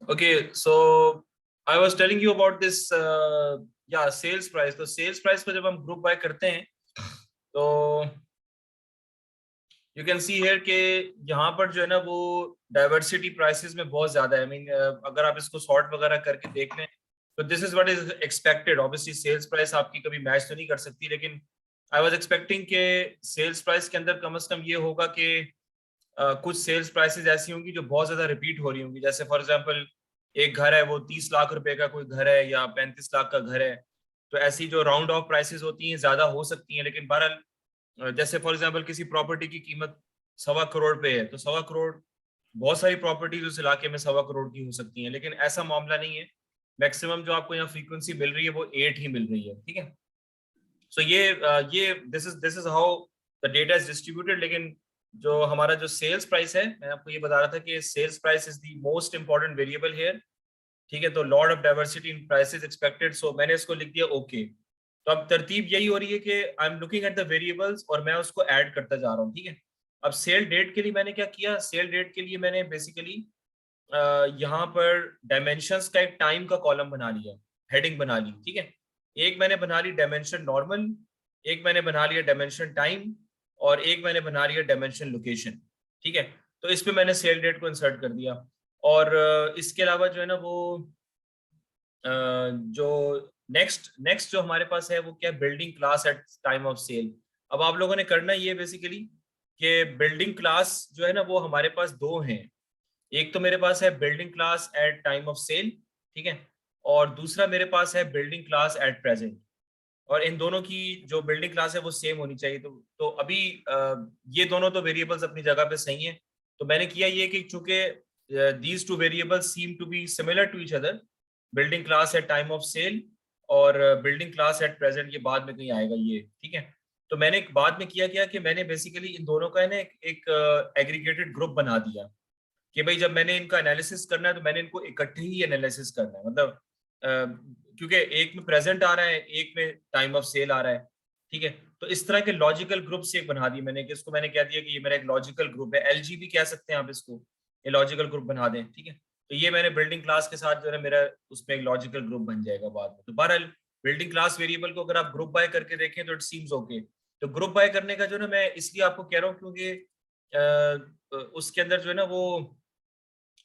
Okay, so I was telling you about this sales price. तो sales price पर जब हम ग्रुप बाय करते हैं तो यू कैन सी हियर के यहाँ पर जो है ना वो डाइवर्सिटी प्राइसेस में बहुत ज्यादा है। अगर आप इसको सॉर्ट वगैरह करके देख लें तो this is what is expected. Obviously sales price आपकी कभी मैच तो नहीं कर सकती, लेकिन आई वाज एक्सपेक्टिंग के सेल्स प्राइस के अंदर कम से कम ये होगा कि कुछ सेल्स प्राइसेस ऐसी होंगी जो बहुत ज्यादा रिपीट हो रही होंगी। जैसे फॉर एग्जांपल एक घर है, वो 30 लाख रुपए का कोई घर है या 35 लाख का घर है, तो ऐसी जो राउंड ऑफ प्राइसेस होती हैं ज्यादा हो सकती हैं। लेकिन बहरहाल जैसे फॉर एग्जांपल किसी प्रॉपर्टी की कीमत 1.25 करोड़ पे है, तो 1.25 करोड़ बहुत सारी प्रॉपर्टीज उस इलाके में 1.25 करोड़ की हो सकती हैं, लेकिन ऐसा मामला नहीं है। मैक्सिमम जो आपको यहाँ फ्रीक्वेंसी मिल रही है वो 8 ही मिल रही है। ठीक है, सो ये this is how the data is distributed. लेकिन जो हमारा जो सेल्स प्राइस है, मैं आपको ये बता रहा था कि sales price is the most important variable here. ठीक है, तो lot of diversity in prices expected, so मैंने इसको लिख दिया ओके। तो अब तरतीब यही हो रही है कि I am looking at the variables और मैं उसको ऐड करता जा रहा हूँ। ठीक है, अब सेल डेट के लिए मैंने क्या किया, सेल डेट के लिए मैंने बेसिकली यहाँ पर डायमेंशंस का एक टाइम का कॉलम बना लिया, हेडिंग बना ली। ठीक है, एक मैंने बना ली डायमेंशन नॉर्मल, एक मैंने बना लिया डायमेंशन टाइम, और एक मैंने बना लिया डायमेंशन लोकेशन। ठीक है, तो इस पे मैंने सेल डेट को इंसर्ट कर दिया। और इसके अलावा जो है ना वो जो नेक्स्ट नेक्स्ट जो हमारे पास है वो क्या, building class at time of sale. अब आप लोगों ने करना ये बेसिकली कि बिल्डिंग क्लास जो है ना वो हमारे पास दो हैं। एक तो मेरे पास है building class at time of sale, ठीक है, और दूसरा मेरे पास है बिल्डिंग क्लास एट प्रेजेंट। और इन दोनों की जो बिल्डिंग क्लास है वो सेम होनी चाहिए। तो अभी ये दोनों तो वेरिएबल्स अपनी जगह पे सही हैं। तो मैंने किया ये कि चूंकि these two variables seem to be similar to each other, building class at time of sale और बिल्डिंग क्लास एट प्रेजेंट, ये बाद में कहीं आएगा ये। ठीक है, तो मैंने एक बाद में किया कि मैंने बेसिकली इन दोनों का है ना एक एग्रीगेटेड ग्रुप बना दिया कि भाई जब मैंने इनका एनालिसिस करना है तो मैंने इनको इकट्ठे ही एनालिसिस करना है। मतलब क्योंकि एक में प्रेजेंट आ रहा है, एक में टाइम ऑफ सेल आ रहा है। ठीक है, तो इस तरह के लॉजिकल ग्रुप से एक बना दी मैंने कि इसको मैंने कह दिया कि ये मेरा एक लॉजिकल ग्रुप है, एलजी भी कह सकते हैं आप इसको, ये लॉजिकल ग्रुप बना दें। ठीक है, तो ये मैंने बिल्डिंग क्लास के साथ जो है मेरा उसमें एक लॉजिकल ग्रुप बन जाएगा बाद में। तो बहरहाल बिल्डिंग क्लास वेरिएबल को अगर आप ग्रुप बाय करके देखें तो इट सीम्स ओके। तो ग्रुप बाय करने का जो ना मैं इसलिए आपको कह रहा हूँ क्योंकि उसके अंदर जो है ना वो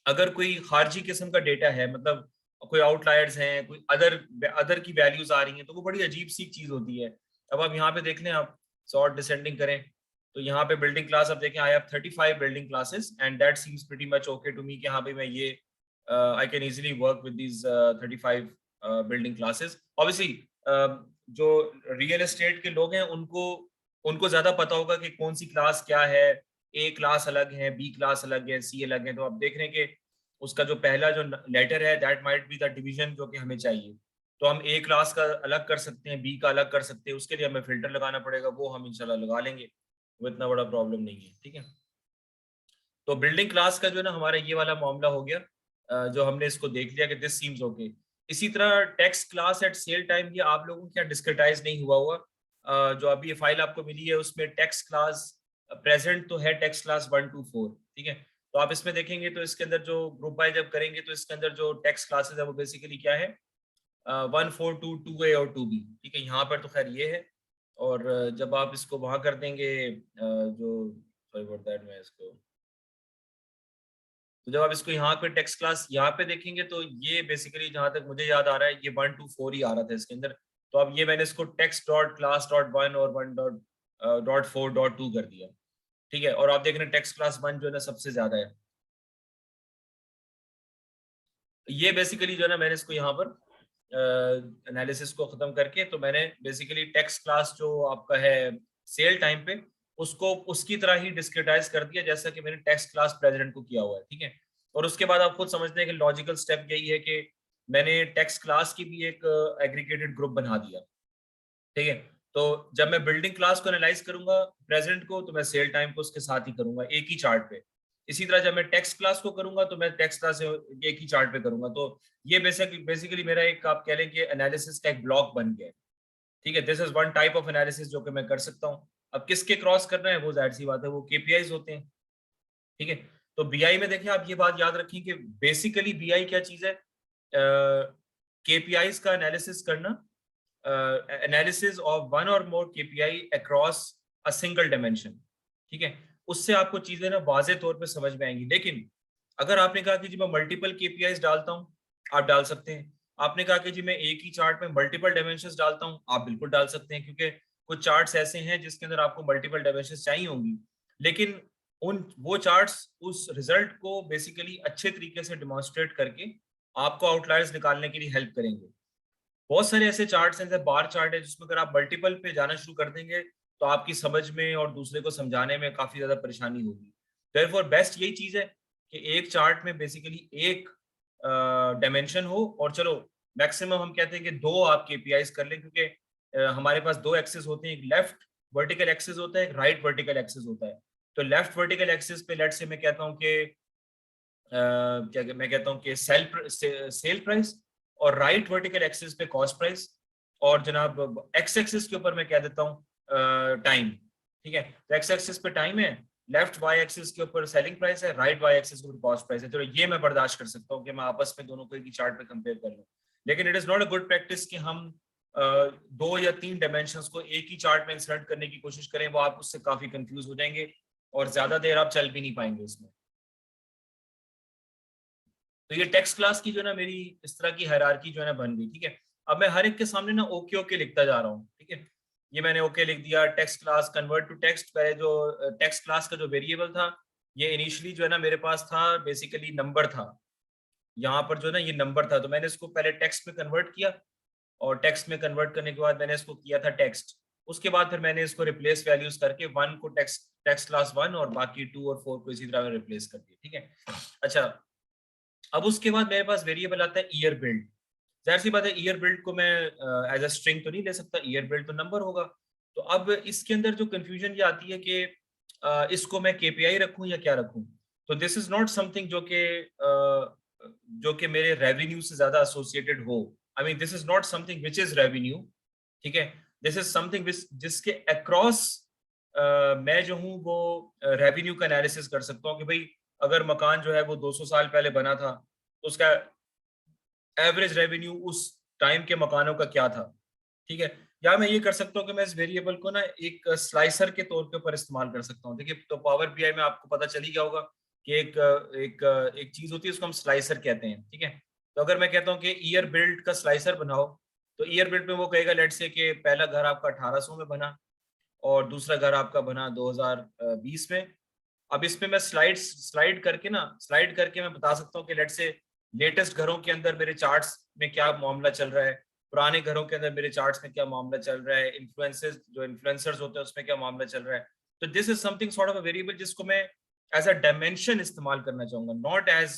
अगर कोई खारजी किस्म का डेटा है, मतलब कोई आउटलायर्स हैं, कोई अदर अदर की वैल्यूज आ रही हैं, तो वो बड़ी अजीब सी चीज होती है। अब आप यहाँ पे देख लें, आप सॉर्ट डिसेंडिंग करें तो यहाँ पे बिल्डिंग क्लास आप देखें, I have 35 building classes and that seems pretty much okay to me कि हाँ भाई मैं ये I can easily work with these 35 building classes. Obviously जो रियल एस्टेट के लोग हैं उनको उनको ज्यादा पता होगा कि कौन सी क्लास क्या है, ए क्लास अलग है, बी क्लास अलग है, सी अलग है। तो आप देख रहे हैं कि उसका जो पहला जो लेटर है that might be the division जो कि हमें चाहिए। तो हम ए क्लास का अलग कर सकते हैं, बी का अलग कर सकते हैं, उसके लिए हमें फिल्टर लगाना पड़ेगा, वो हम इंशाल्लाह लगा लेंगे, वो इतना बड़ा प्रॉब्लम नहीं है। ठीक है, तो बिल्डिंग क्लास का जो है ना हमारा ये वाला मामला हो गया, जो हमने इसको देख लिया कि दिस सीम्स ओके। इसी तरह text class at sale time, ये आप लोगों को क्या डिस्क्रिटाइज नहीं हुआ हुआ, जो अभी ये फाइल आपको मिली है उसमें टेक्स्ट क्लास प्रेजेंट तो है, टेक्स्ट क्लास 1 to 4। ठीक है, तो आप इसमें देखेंगे तो इसके अंदर जो ग्रुप बाय जब करेंगे तो इसके अंदर जो टेक्स्ट क्लासेस है वो बेसिकली क्या है, 1, 4, 2, 2A और 2B। ठीक है, यहाँ पर तो खैर ये है। और जब आप इसको वहां कर देंगे जो सॉरी अबाउट दैट, मैं इसको तो जब आप इसको यहाँ पे टेक्स्ट क्लास यहाँ पे देखेंगे तो ये बेसिकली जहां तक मुझे याद आ रहा है ये 1 to 4 ही आ रहा था इसके अंदर। तो अब ये मैंने इसको टेक्स्ट डॉट क्लास डॉट 1 और 1.4.2 कर दिया। ठीक है, और आप देख रहे हैं टेक्स्ट क्लास 1 जो है ना सबसे ज्यादा है। ये बेसिकली जो है ना मैंने इसको यहाँ पर एनालिसिस को खत्म करके तो मैंने बेसिकली टेक्स्ट क्लास जो आपका है सेल टाइम पे उसको उसकी तरह ही डिस्क्रिटाइज कर दिया जैसा कि मैंने टेक्स्ट क्लास प्रेसिडेंट को किया हुआ है। ठीक है, और उसके बाद आप खुद समझते हैं कि लॉजिकल स्टेप यही है कि मैंने टेक्स्ट क्लास की भी एक एग्रीगेटेड ग्रुप बना दिया। ठीक है, तो जब मैं बिल्डिंग क्लास को एनालाइज करूंगा प्रेजेंट को, तो मैं सेल टाइम को उसके साथ ही करूंगा एक ही चार्ट पे। इसी तरह जब मैं टेक्स्ट क्लास को करूंगा तो मैं टेक्स्ट क्लास एक ही चार्ट पे करूंगा। तो ये बेसिकली मेरा एक आप कह लें कि एनालिसिस का एक ब्लॉक बन गया है। ठीक है, this is one type of analysis जो कि मैं कर सकता हूँ। अब किसके क्रॉस करना है वो जाहिर सी बात है, वो केपीआईज होते हैं। ठीक है, तो बीआई में देखिए आप ये बात याद रखें कि बेसिकली बीआई क्या चीज है, केपीआईज का एनालिसिस करना, एनालिसिस ऑफ वन और more KPI across a single dimension. ठीक है, उससे आपको चीजें ना वाजे तौर पे समझ में आएंगी। लेकिन अगर आपने कहा कि जी मैं मल्टीपल केपीआईज डालता हूँ, आप डाल सकते हैं। आपने कहा कि जी मैं एक ही चार्ट में मल्टीपल डायमेंशंस डालता हूँ, आप बिल्कुल डाल सकते हैं, क्योंकि कुछ चार्ट्स ऐसे हैं जिसके अंदर आपको मल्टीपल डायमेंशंस चाहिए होंगी, लेकिन उन वो चार्ट्स उस रिजल्ट को बेसिकली अच्छे तरीके से डिमॉन्स्ट्रेट करके आपको आउटलायर्स निकालने के लिए हेल्प करेंगे। बहुत सारे ऐसे चार्ट्स हैं, जैसे बार चार्ट है, जिसमें अगर आप मल्टीपल पे जाना शुरू कर देंगे तो आपकी समझ में और दूसरे को समझाने में काफी ज्यादा परेशानी होगी। देयरफॉर बेस्ट यही चीज है कि एक चार्ट में बेसिकली एक डायमेंशन हो, और चलो मैक्सिमम हम कहते हैं कि दो आप केपीआईज कर लें, क्योंकि हमारे पास दो एक्सेस होते हैं, एक लेफ्ट वर्टिकल एक्सेस होता है, एक राइट वर्टिकल एक्सेस होता है। तो लेफ्ट वर्टिकल एक्सेस पे लेट से मैं कहता हूँ कि क्या मैं कहता हूँ कि सेल प्राइस, और राइट वर्टिकल एक्सिस पे कॉस्ट प्राइस, और जनाब एक्स एक्सिस के ऊपर मैं कह देता हूँ टाइम। ठीक है, तो एक्स एक्सिस पे टाइम है, लेफ्ट वाई एक्सिस के ऊपर सेलिंग प्राइस है, राइट वाई एक्सिस के ऊपर कॉस्ट प्राइस है। तो ये मैं बर्दाश्त कर सकता हूँ कि मैं आपस में दोनों को एक ही चार्ट पे कंपेयर कर लूँ। लेकिन it is not a good practice कि हम दो या तीन डायमेंशंस को एक ही चार्ट में इंसर्ट करने की कोशिश करें, वो आप उससे काफी कंफ्यूज हो जाएंगे और ज्यादा देर आप चल भी नहीं पाएंगे उसमें। तो ये टेक्स्ट क्लास की जो है ना मेरी इस तरह की हायरार्की जो है ना बन गई। ठीक है, अब मैं हर एक के सामने ना ओके ओके लिखता जा रहा हूँ। ठीक है, ये मैंने ओके लिख दिया। Text class convert to text, पहले जो टेक्स्ट क्लास का जो वेरिएबल था, ये इनिशियली जो है ना मेरे पास था बेसिकली नंबर था। यहाँ पर जो है ना ये नंबर था, तो मैंने इसको पहले टेक्स्ट में कन्वर्ट किया, और टेक्स्ट में कन्वर्ट करने के बाद मैंने इसको किया था टेक्स्ट। उसके बाद फिर मैंने इसको रिप्लेस वैल्यूज करके वन को टेक्स्ट टेक्स्ट क्लास वन, और बाकी टू और फोर को इसी तरह रिप्लेस कर दिया। ठीक है, अच्छा, अब उसके बाद मेरे पास वेरिएबल आता है ईयर बिल्ड। जाहिर सी बात है, ईयर बिल्ड को मैं एज अ स्ट्रिंग तो नहीं ले सकता, ईयर बिल्ड तो नंबर होगा। तो अब इसके अंदर जो कंफ्यूजन ये आती है कि इसको मैं केपीआई रखूं या क्या रखूं। तो दिस इज नॉट समथिंग जो कि मेरे रेवेन्यू से ज्यादा एसोसिएटेड हो। I mean this is not something which is revenue. ठीक है, दिस इज समथिंग जिसके अक्रॉस मैं जो हूँ वो रेवेन्यू का एनालिसिस कर सकता हूँ कि भाई अगर मकान जो है वो 200 साल पहले बना था, तो उसका एवरेज रेवेन्यू उस टाइम के मकानों का क्या था। ठीक है, या मैं ये कर सकता हूँ कि मैं इस वेरिएबल को ना एक स्लाइसर के तौर के ऊपर इस्तेमाल कर सकता हूँ। देखिए, तो पावर बीआई में आपको पता चल ही गया होगा कि एक चीज होती है, उसको हम स्लाइसर कहते हैं। ठीक है, तो अगर मैं कहता हूँ कि ईयर बिल्ड का स्लाइसर बनाओ, तो ईयर बिल्ड में वो कहेगा लेट से कि पहला घर आपका 1800 में बना, और दूसरा घर आपका बना 2020 में। अब इसमें मैं स्लाइड करके मैं बता सकता हूँ कि लेट से लेटेस्ट घरों के अंदर मेरे चार्ट्स में क्या मामला चल रहा है, पुराने घरों के अंदर मेरे चार्ट्स में क्या मामला चल रहा है, इन्फ्लुएंसर्स होते हैं उसमें क्या मामला चल रहा है। तो this is something sort of a variable जिसको मैं एज अ डायमेंशन इस्तेमाल करना चाहूंगा, not as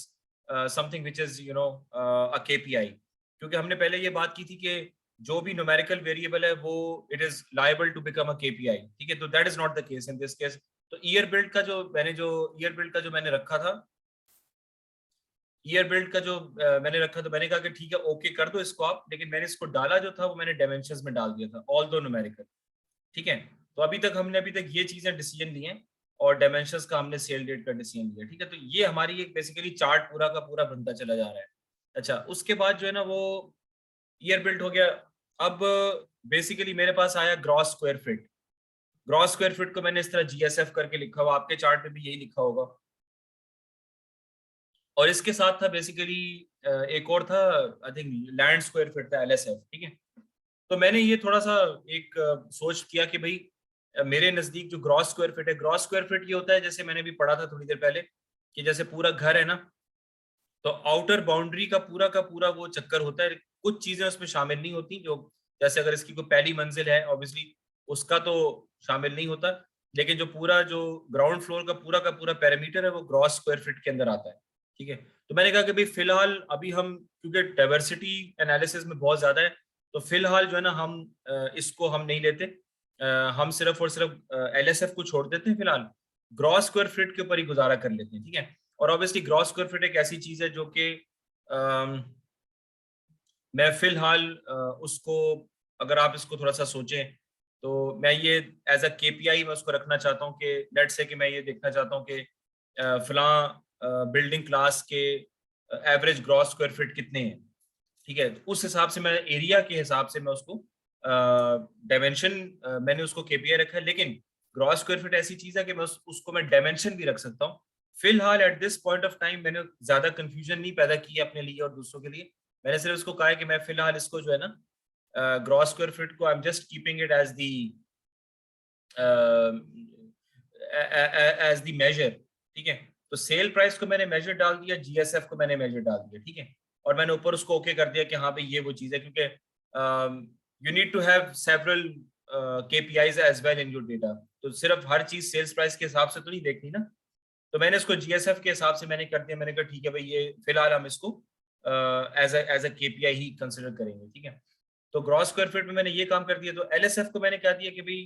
something which is a KPI. क्योंकि हमने पहले ये बात की थी कि जो भी न्यूमेरिकल वेरिएबल है वो it is liable to become a KPI. ठीक है, तो that is not the case in this case. तो ईयर बिल्ड का जो मैंने रखा था, ईयर बिल्ड का जो मैंने रखा, तो मैंने कहा कि ठीक है ओके कर दो इसको आप, लेकिन मैंने इसको डाला जो था वो मैंने डायमेंशंस में डाल दिया था, ऑल दो न्यूमेरिकल। ठीक है, तो अभी तक ये चीजें डिसीजन लिए हैं, और डायमेंशंस का हमने सेल डेट का डिसीजन लिया। ठीक है, तो ये हमारी एक बेसिकली चार्ट पूरा का पूरा बनता चला जा रहा है। अच्छा, उसके बाद जो है ना वो ईयर बिल्ड हो गया। अब बेसिकली मेरे पास आया gross square feet. Gross square feet को मैंने इस तरह जीएसएफ करके लिखा हुआ, आपके चार्ट में भी यही लिखा होगा। और इसके साथ था बेसिकली एक और था, I think land square feet था, एलएसएफ। ठीक है, तो मैंने ये थोड़ा सा एक सोच किया कि भाई मेरे नजदीक जो ग्रॉस स्क्वायर फीट है, ग्रॉस स्क्वायर फीट ये होता है, जैसे मैंने भी पढ़ा था थोड़ी देर पहले, कि जैसे पूरा घर है ना, तो आउटर बाउंड्री का पूरा वो चक्कर होता है। कुछ चीजें उसमें शामिल नहीं होती, जो जैसे अगर इसकी कोई पहली मंजिल है ऑब्वियसली उसका तो शामिल नहीं होता, लेकिन जो ग्राउंड फ्लोर का पूरा पैरामीटर है वो ग्रॉस स्क्वायर फीट के अंदर आता है। ठीक है, तो मैंने कहा कि भाई फिलहाल अभी हम, क्योंकि डाइवर्सिटी एनालिसिस में बहुत ज्यादा है, तो फिलहाल जो है ना हम इसको हम नहीं लेते, हम सिर्फ और सिर्फ एलएसएफ को छोड़ देते हैं फिलहाल, ग्रॉस स्क्वायर फीट के ऊपर ही गुजारा कर लेते हैं। ठीक है, और ऑब्वियसली ग्रॉस स्क्वायर फीट एक ऐसी चीज है जो कि मैं फिलहाल उसको अगर आप इसको थोड़ा सा सोचें तो मैं ये एज अ केपीआई मैं उसको रखना चाहता हूँ कि लेट्स से कि मैं ये देखना चाहता हूँ कि फलां बिल्डिंग क्लास के एवरेज ग्रॉस स्क्वायर फीट कितने हैं, ठीक है। तो उस हिसाब से मैं एरिया के हिसाब से मैं उसको डायमेंशन मैंने उसको केपीआई रखा है, लेकिन ग्रॉस स्क्वायर फीट ऐसी चीज है कि मैं उसको मैं डायमेंशन भी रख सकता हूँ। फिलहाल at this point of time मैंने ज्यादा कंफ्यूजन नहीं पैदा की है अपने लिए और दूसरों के लिए। मैंने सिर्फ इसको कहा है कि मैं फिलहाल इसको जो है ना ग्रॉस स्क्वायर फीट को I am just keeping it as the measure, ठीक है। तो सेल प्राइस को मैंने मेजर डाल दिया, जीएसएफ को मैंने मेजर डाल दिया, ठीक है। और मैंने ऊपर उसको ओके कर दिया कि हाँ भाई ये वो चीज है, क्योंकि you need to have several KPIs as well in your data. तो सिर्फ हर चीज सेल्स प्राइस के हिसाब से तो नहीं देखनी ना। तो मैंने इसको जीएसएफ के हिसाब से मैंने कर दिया। मैंने कहा ठीक है भाई ये फिलहाल हम इसको एज अ केपीआई ही कंसिडर करेंगे, ठीक है। तो ग्रॉस स्क्वायर फीट में मैंने ये काम कर दिया। तो एलएसएफ को मैंने कह दिया कि भाई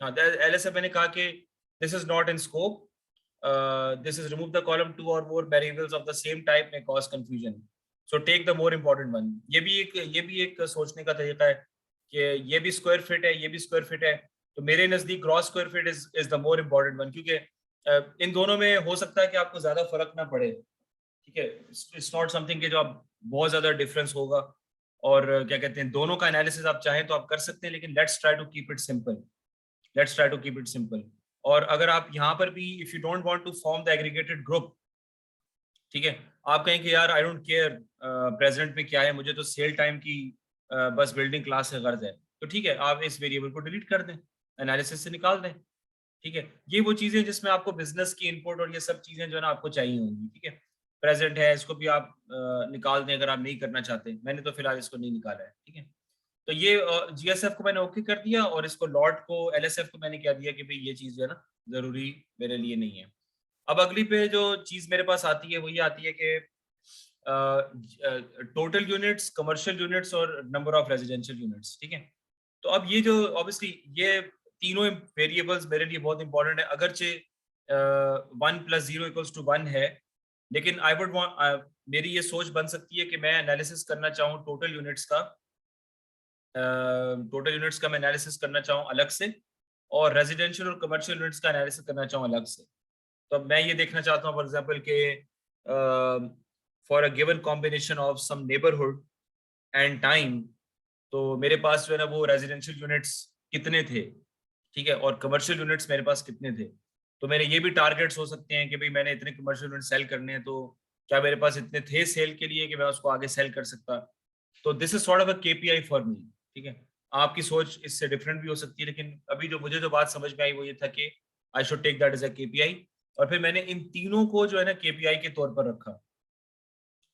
हाँ, एलएसएफ मैंने कहा कि this is not in scope, this is remove the column two और more variables of the same type में cause confusion, so take the more important one. ये भी एक सोचने का तरीका है कि ये भी स्क्वायर फीट है, ये भी स्क्वायर फीट है, तो मेरे नजदीक gross square feet is the more important one, क्योंकि इन दोनों में हो सकता है कि आपको ज्यादा फर्क ना पड़े, ठीक है। इट्स नॉट समथिंग कि जो आप बहुत ज्यादा डिफरेंस होगा। और क्या कहते हैं, दोनों का एनालिसिस आप चाहें तो आप कर सकते हैं, लेकिन let's try to keep it simple, let's try to keep it simple. और अगर आप यहाँ पर भी if you don't want to form the aggregated group, ठीक है, आप कहें कि यार आई डोंट केयर प्रेजेंट में क्या है, मुझे तो सेल टाइम की बस बिल्डिंग क्लास से गर्ज है, तो ठीक है आप इस वेरिएबल को डिलीट कर दें, एनालिसिस से निकाल दें, ठीक है। ये वो चीजें जिसमें आपको बिजनेस की इनपुट और ये सब चीजें जो है ना आपको चाहिए होंगी, ठीक है। प्रेजेंट है, इसको भी आप निकाल दें अगर आप नहीं करना चाहते। मैंने तो फिलहाल इसको नहीं निकाला है, ठीक है। तो ये जीएसएफ को मैंने ओके कर दिया और इसको लॉट को एलएसएफ को मैंने कह दिया कि भाई ये चीज जो है ना जरूरी मेरे लिए नहीं है। अब अगली पे जो चीज मेरे पास आती है वो ये आती है कि टोटल यूनिट्स, कमर्शियल यूनिट्स और नंबर ऑफ रेजिडेंशियल यूनिट्स, ठीक है। तो अब ये जो ऑब्वियसली ये तीनों वेरिएबल्स मेरे लिए बहुत इंपॉर्टेंट है, अगरचे 1+0=1 है, लेकिन आई वुड वांट, मेरी ये सोच बन सकती है कि मैं एनालिसिस करना चाहूँ टोटल यूनिट्स का मैं एनालिसिस करना चाहूँ अलग से, और रेजिडेंशियल और कमर्शियल यूनिट्स का एनालिसिस करना चाहूँ अलग से। तो अब मैं ये देखना चाहता हूँ फॉर एग्जांपल के for a given combination of some neighbourhood and time, तो मेरे पास जो है ना वो रेजिडेंशियल यूनिट्स कितने थे, ठीक है, और कमर्शियल यूनिट्स मेरे पास कितने थे। तो मेरे ये भी टारगेट्स हो सकते हैं कि भाई मैंने इतने कमर्शियल यूनिट सेल करने हैं, तो क्या मेरे पास इतने थे सेल के लिए कि मैं उसको आगे सेल कर सकता। तो this is sort of a KPI for me, ठीक है। आपकी सोच इससे डिफरेंट भी हो सकती है, लेकिन अभी जो मुझे जो बात समझ में आई वो ये था कि I should take that as a KPI. और फिर मैंने इन तीनों को जो है ना केपीआई के तौर पर रखा,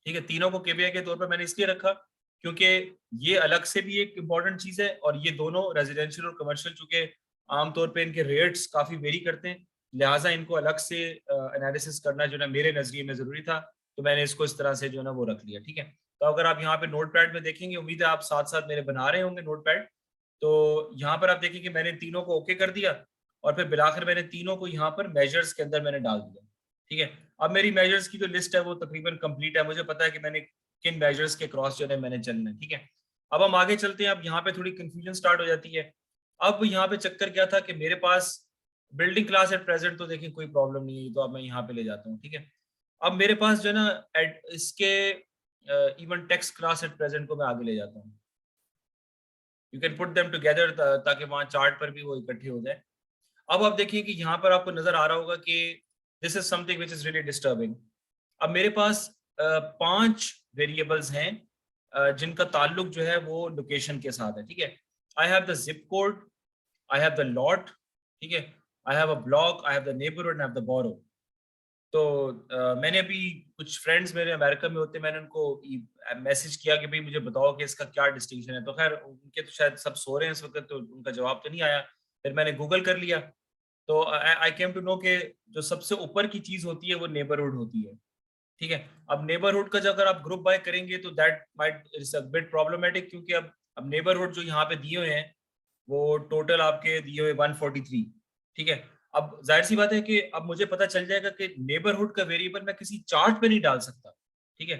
ठीक है। तीनों को केपीआई के तौर पर मैंने इसलिए रखा क्योंकि ये अलग से भी एक इम्पॉर्टेंट चीज है, और ये दोनों रेजिडेंशियल और कमर्शियल चूंकि आमतौर पे इनके रेट्स काफी वेरी करते हैं, लिहाजा इनको अलग से एनालिसिस करना जो है ना मेरे नजरिए में जरूरी था। तो मैंने इसको इस तरह से जो है ना वो रख लिया, ठीक है। तो अगर आप यहाँ पे नोट पैड में देखेंगे, उम्मीद है आप साथ साथ मेरे बना रहे होंगे नोट पैड। तो यहाँ पर आप देखेंगे मैंने तीनों को ओके कर दिया, और फिर बिलाकर मैंने तीनों को यहाँ पर मेजर्स के अंदर मैंने डाल दिया, ठीक है। अब मेरी मेजर्स की जो लिस्ट है वो तकरीबन कंप्लीट है, मुझे पता है कि मैंने किन मेजर्स के क्रॉस जो है मैंने चलना है, ठीक है। अब हम आगे चलते हैं। अब यहाँ पे थोड़ी कंफ्यूजन स्टार्ट हो जाती है। अब यहाँ पे चक्कर क्या था कि मेरे पास बिल्डिंग क्लास एट प्रेजेंट तो देखिए कोई प्रॉब्लम नहीं है, तो अब मैं यहाँ पे ले जाता हूँ, ठीक है। अब मेरे पास जो है ना इसके even text class at present को मैं आगे ले जाता हूँ। You can put them together ताकि वहाँ चार्ट पर भी वो इकट्ठे हो जाए। अब आप देखिए कि यहाँ पर आपको नजर आ रहा होगा कि this is something which is really disturbing. अब मेरे पास 5 वेरिएबल्स हैं जिनका ताल्लुक जो है वो लोकेशन के साथ है, ठीक है। I have the zip code, I have the lot, ठीक है, I have a block, I have the neighbourhood, I have the borough. तो मैंने अभी कुछ फ्रेंड्स मेरे अमेरिका में होते, मैंने उनको मैसेज किया कि भाई मुझे बताओ कि इसका क्या डिस्टिंक्शन है। तो खैर उनके तो शायद सब सो रहे हैं इस वक्त, तो उनका जवाब तो नहीं आया। फिर मैंने गूगल कर लिया, तो आई केम टू नो कि जो सबसे ऊपर की चीज होती है वो नेबरहुड होती है, ठीक है। अब नेबरहुड का जो अगर आप ग्रुप बाय करेंगे तो that might is a bit problematic, क्योंकि अब नेबरहुड जो यहाँ पे दिए हुए हैं वो टोटल आपके दिए हुए 143, ठीक है। अब जाहिर सी बात है कि अब मुझे पता चल जाएगा कि नेबरहुड का वेरिएबल मैं किसी चार्ट पे नहीं डाल सकता, ठीक है,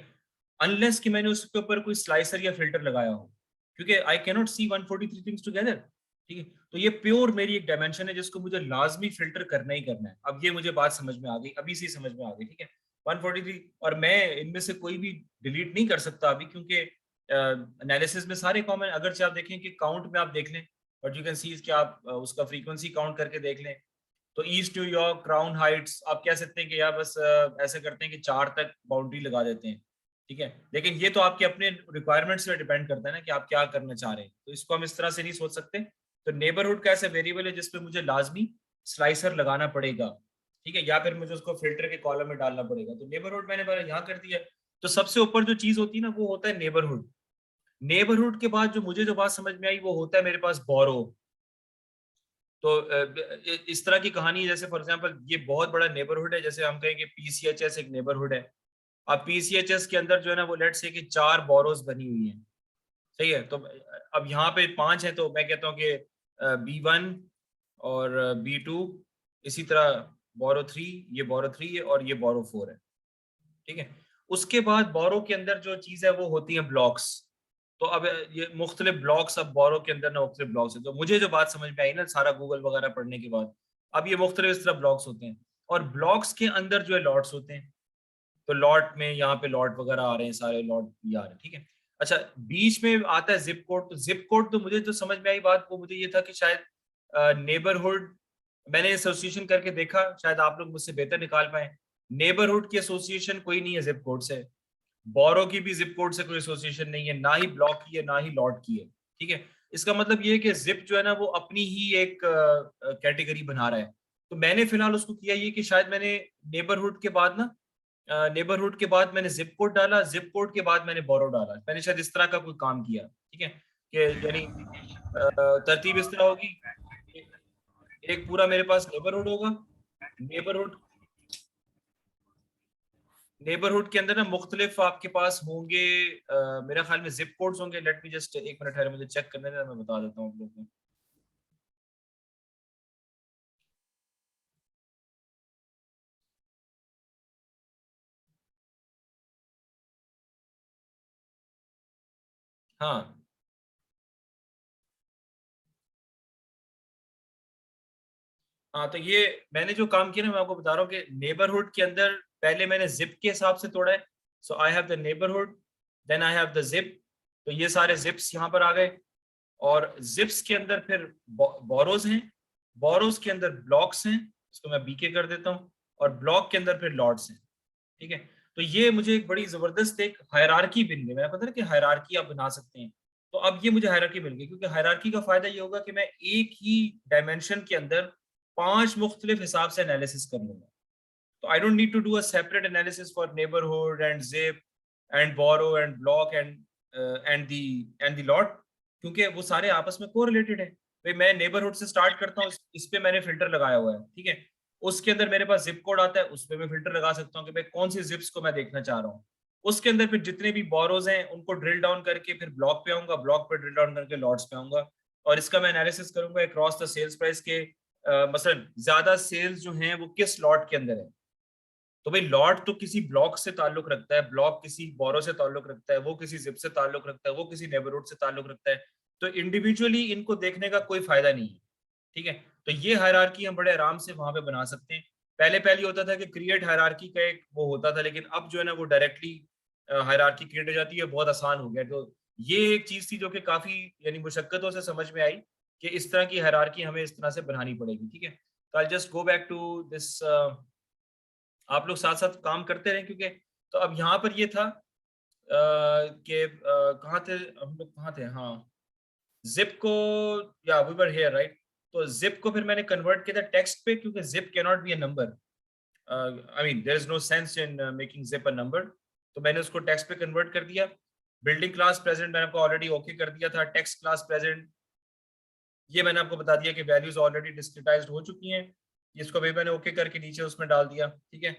अनलेस कि मैंने उसके ऊपर कोई स्लाइसर या फिल्टर लगाया हो। क्योंकि I can not see 143 things together, ठीक है। तो ये प्योर मेरी एक डायमेंशन है जिसको मुझे लाजमी फिल्टर करना ही करना है। अब ये मुझे बात समझ में आ गई, अभी से समझ में आ गई, ठीक है। 143, और मैं इनमें से कोई भी डिलीट नहीं कर सकता अभी, क्योंकि एनालिसिस में सारे कॉमन, अगर से आप देखें कि काउंट में आप देख लें, बट यू कैन सी कि आप उसका फ्रीक्वेंसी काउंट करके देख लें, तो ईस्ट न्यूयॉर्क, क्राउन हाइट्स, आप कह सकते हैं कि यार बस ऐसे करते हैं कि 4 तक बाउंड्री लगा देते हैं, ठीक है। लेकिन ये तो आपके अपने रिक्वायरमेंट से डिपेंड करता है ना कि आप क्या करना चाह रहे हैं, तो इसको हम इस तरह से नहीं सोच सकते। तो नेबरहुड का ऐसा वेरिएबल है जिसपे मुझे लाजमी स्लाइसर लगाना पड़ेगा, ठीक है, या फिर मुझे उसको फिल्टर के कॉलम में डालना पड़ेगा। तो नेबरहुड मैंने यहाँ कर दिया। तो सबसे ऊपर जो चीज होती है ना वो होता है नेबरहुड। नेबरहुड के बाद जो मुझे जो बात समझ में आई वो होता है मेरे पास बोरो। तो इस तरह की कहानी है, जैसे फॉर एग्जांपल ये बहुत बड़ा नेबरहुड है, जैसे हम कहें कि पीसीएचएस एक नेबरहुड है। अब पीसीएचएस के अंदर जो है ना वो लेट्स से कि 4 बोरोज बनी हुई हैं, सही है। तो अब यहाँ पे 5 है, तो मैं कहता हूँ कि B1 और B2, इसी तरह बोरो 3, ये बोरो 3 है और ये बोरो 4 है, ठीक है। उसके बाद बोरो के अंदर जो चीज है वो होती है ब्लॉक्स। तो अब ये मुख्तलिफ ब्लॉक्स, अब बोरो के अंदर ना मुख्तलिफ ब्लॉक्स है। तो मुझे जो बात समझ में आई ना सारा गूगल वगैरह पढ़ने के बाद, अब ये मुख्तलिफ इस तरह ब्लॉक्स होते हैं, और ब्लॉक्स के अंदर जो है लॉट्स होते हैं। तो लॉट में यहाँ पे लॉट वगैरह आ रहे हैं, सारे लॉट ये आ रहे हैं, ठीक है। अच्छा, बीच में आता है जिप कोड। तो जिप कोड तो मुझे जो समझ में आई बात वो मुझे ये था कि शायद नेबरहुड, मैंने एसोसिएशन करके देखा, शायद आप लोग मुझसे बेहतर निकाल पाए। नेबरहुड की एसोसिएशन कोई नहीं है जिप कोड से, बोरो की भी जिप कोड से कोई एसोसिएशन नहीं है, ना ही ब्लॉक की है ना ही लॉट की है, ठीक है। इसका मतलब ये है कि जिप जो है ना वो अपनी ही एक कैटेगरी बना रहा है। तो मैंने फिलहाल उसको किया ये कि शायद मैंने नेबरहुड के बाद ना, नेबरहुड के बाद मैंने जिप कोड डाला, जिप कोड के बाद मैंने बोरो डाला, मैंने शायद इस तरह का कोई काम किया, ठीक है। कि यानी तरतीब इस तरह होगी, एक पूरा मेरे पास नेबरहुड होगा। नेबरहुड नेबरहुड के अंदर ना मुख्तलिफ आपके पास होंगे, मेरा ख्याल में जिप कोड्स होंगे। लेट मी जस्ट एक मिनट है, मुझे चेक करने देना, मैं बता देता हूँ आप लोगों को। हाँ हाँ, तो ये मैंने जो काम किया ना मैं आपको बता रहा हूँ कि नेबरहुड के अंदर पहले मैंने जिप के हिसाब से तोड़ा है। So I have the neighbourhood, then I have the zip. तो ये सारे जिप्स यहाँ पर आ गए, और जिप्स के अंदर फिर बोरोज हैं, बोरोज के अंदर ब्लॉक्स हैं, इसको मैं बीके कर देता हूँ, और ब्लॉक के अंदर फिर लॉट्स हैं, ठीक है। तो ये मुझे एक बड़ी जबरदस्त एक हायरार्की मिल गई। मैंने पता ना कि हायरार्की आप बना सकते हैं, तो अब ये मुझे हायरार्की मिल गई, क्योंकि हायरार्की का फायदा ये होगा कि मैं एक ही डायमेंशन के अंदर 5 मुख्तलिफ हिसाब से एनालिसिस कर लूंगा। तो I don't need to do a separate analysis for neighbourhood and zip and borough and block and the lot, क्योंकि वो सारे आपस में कोरिलेटेड है। भाई मैं नेबरहुड से स्टार्ट करता हूँ, इस पे मैंने फिल्टर लगाया हुआ है, ठीक है। उसके अंदर मेरे पास जिप कोड आता है, उस पर मैं फिल्टर लगा सकता हूँ कि भाई कौन सी जिप्स को मैं देखना चाह रहा हूँ। उसके अंदर फिर जितने भी बोरोज हैं उनको ड्रिल डाउन करके फिर ब्लॉक पे आऊंगा, ब्लॉक पे ड्रिल डाउन करके लॉट्स पे आऊंगा, और इसका मैं एनालिसिस करूंगा अक्रॉस द सेल्स प्राइस के, मसलन ज्यादा सेल्स जो हैं वो किस लॉट के अंदर है। तो भाई लॉट तो किसी ब्लॉक से ताल्लुक रखता है, ब्लॉक किसी बोरो से ताल्लुक रखता है, वो किसी जिप से ताल्लुक रखता है, वो किसी नेबरहुड से ताल्लुक रखता है। तो इंडिविजुअली इनको देखने का कोई फायदा नहीं है, ठीक है। तो ये हायरार्की हम बड़े आराम से वहां पे बना सकते हैं। पहले पहले होता था कि क्रिएट हायरार्की का एक वो होता था, लेकिन अब जो है ना वो डायरेक्टली हायरार्की क्रिएट हो जाती है, बहुत आसान हो गया। तो ये एक चीज थी जो कि काफी यानी मुशक्कतों से समझ में आई कि इस तरह की हायरार्की हमें इस तरह से बनानी पड़ेगी, ठीक है। तो I just go back to this, आप लोग साथ साथ काम करते रहें, क्योंकि तो अब यहाँ पर ये था कि कहाँ थे हम लोग, कहाँ थे, हाँ, जिप को, या वी वर हियर राइट। तो जिप को फिर मैंने कन्वर्ट किया था टेक्स्ट पे, क्योंकि zip can not be a number, I mean there is no sense in making zip a number. तो मैंने उसको टेक्स्ट पे कन्वर्ट कर दिया। बिल्डिंग क्लास प्रेजेंट मैंने आपको ऑलरेडी ओके कर दिया था। टेक्स्ट क्लास प्रेजेंट ये मैंने आपको बता दिया कि वैल्यूज ऑलरेडी डिस्क्रिटाइज्ड हो चुकी हैं, इसको भी मैंने ओके करके नीचे उसमें डाल दिया, ठीक है।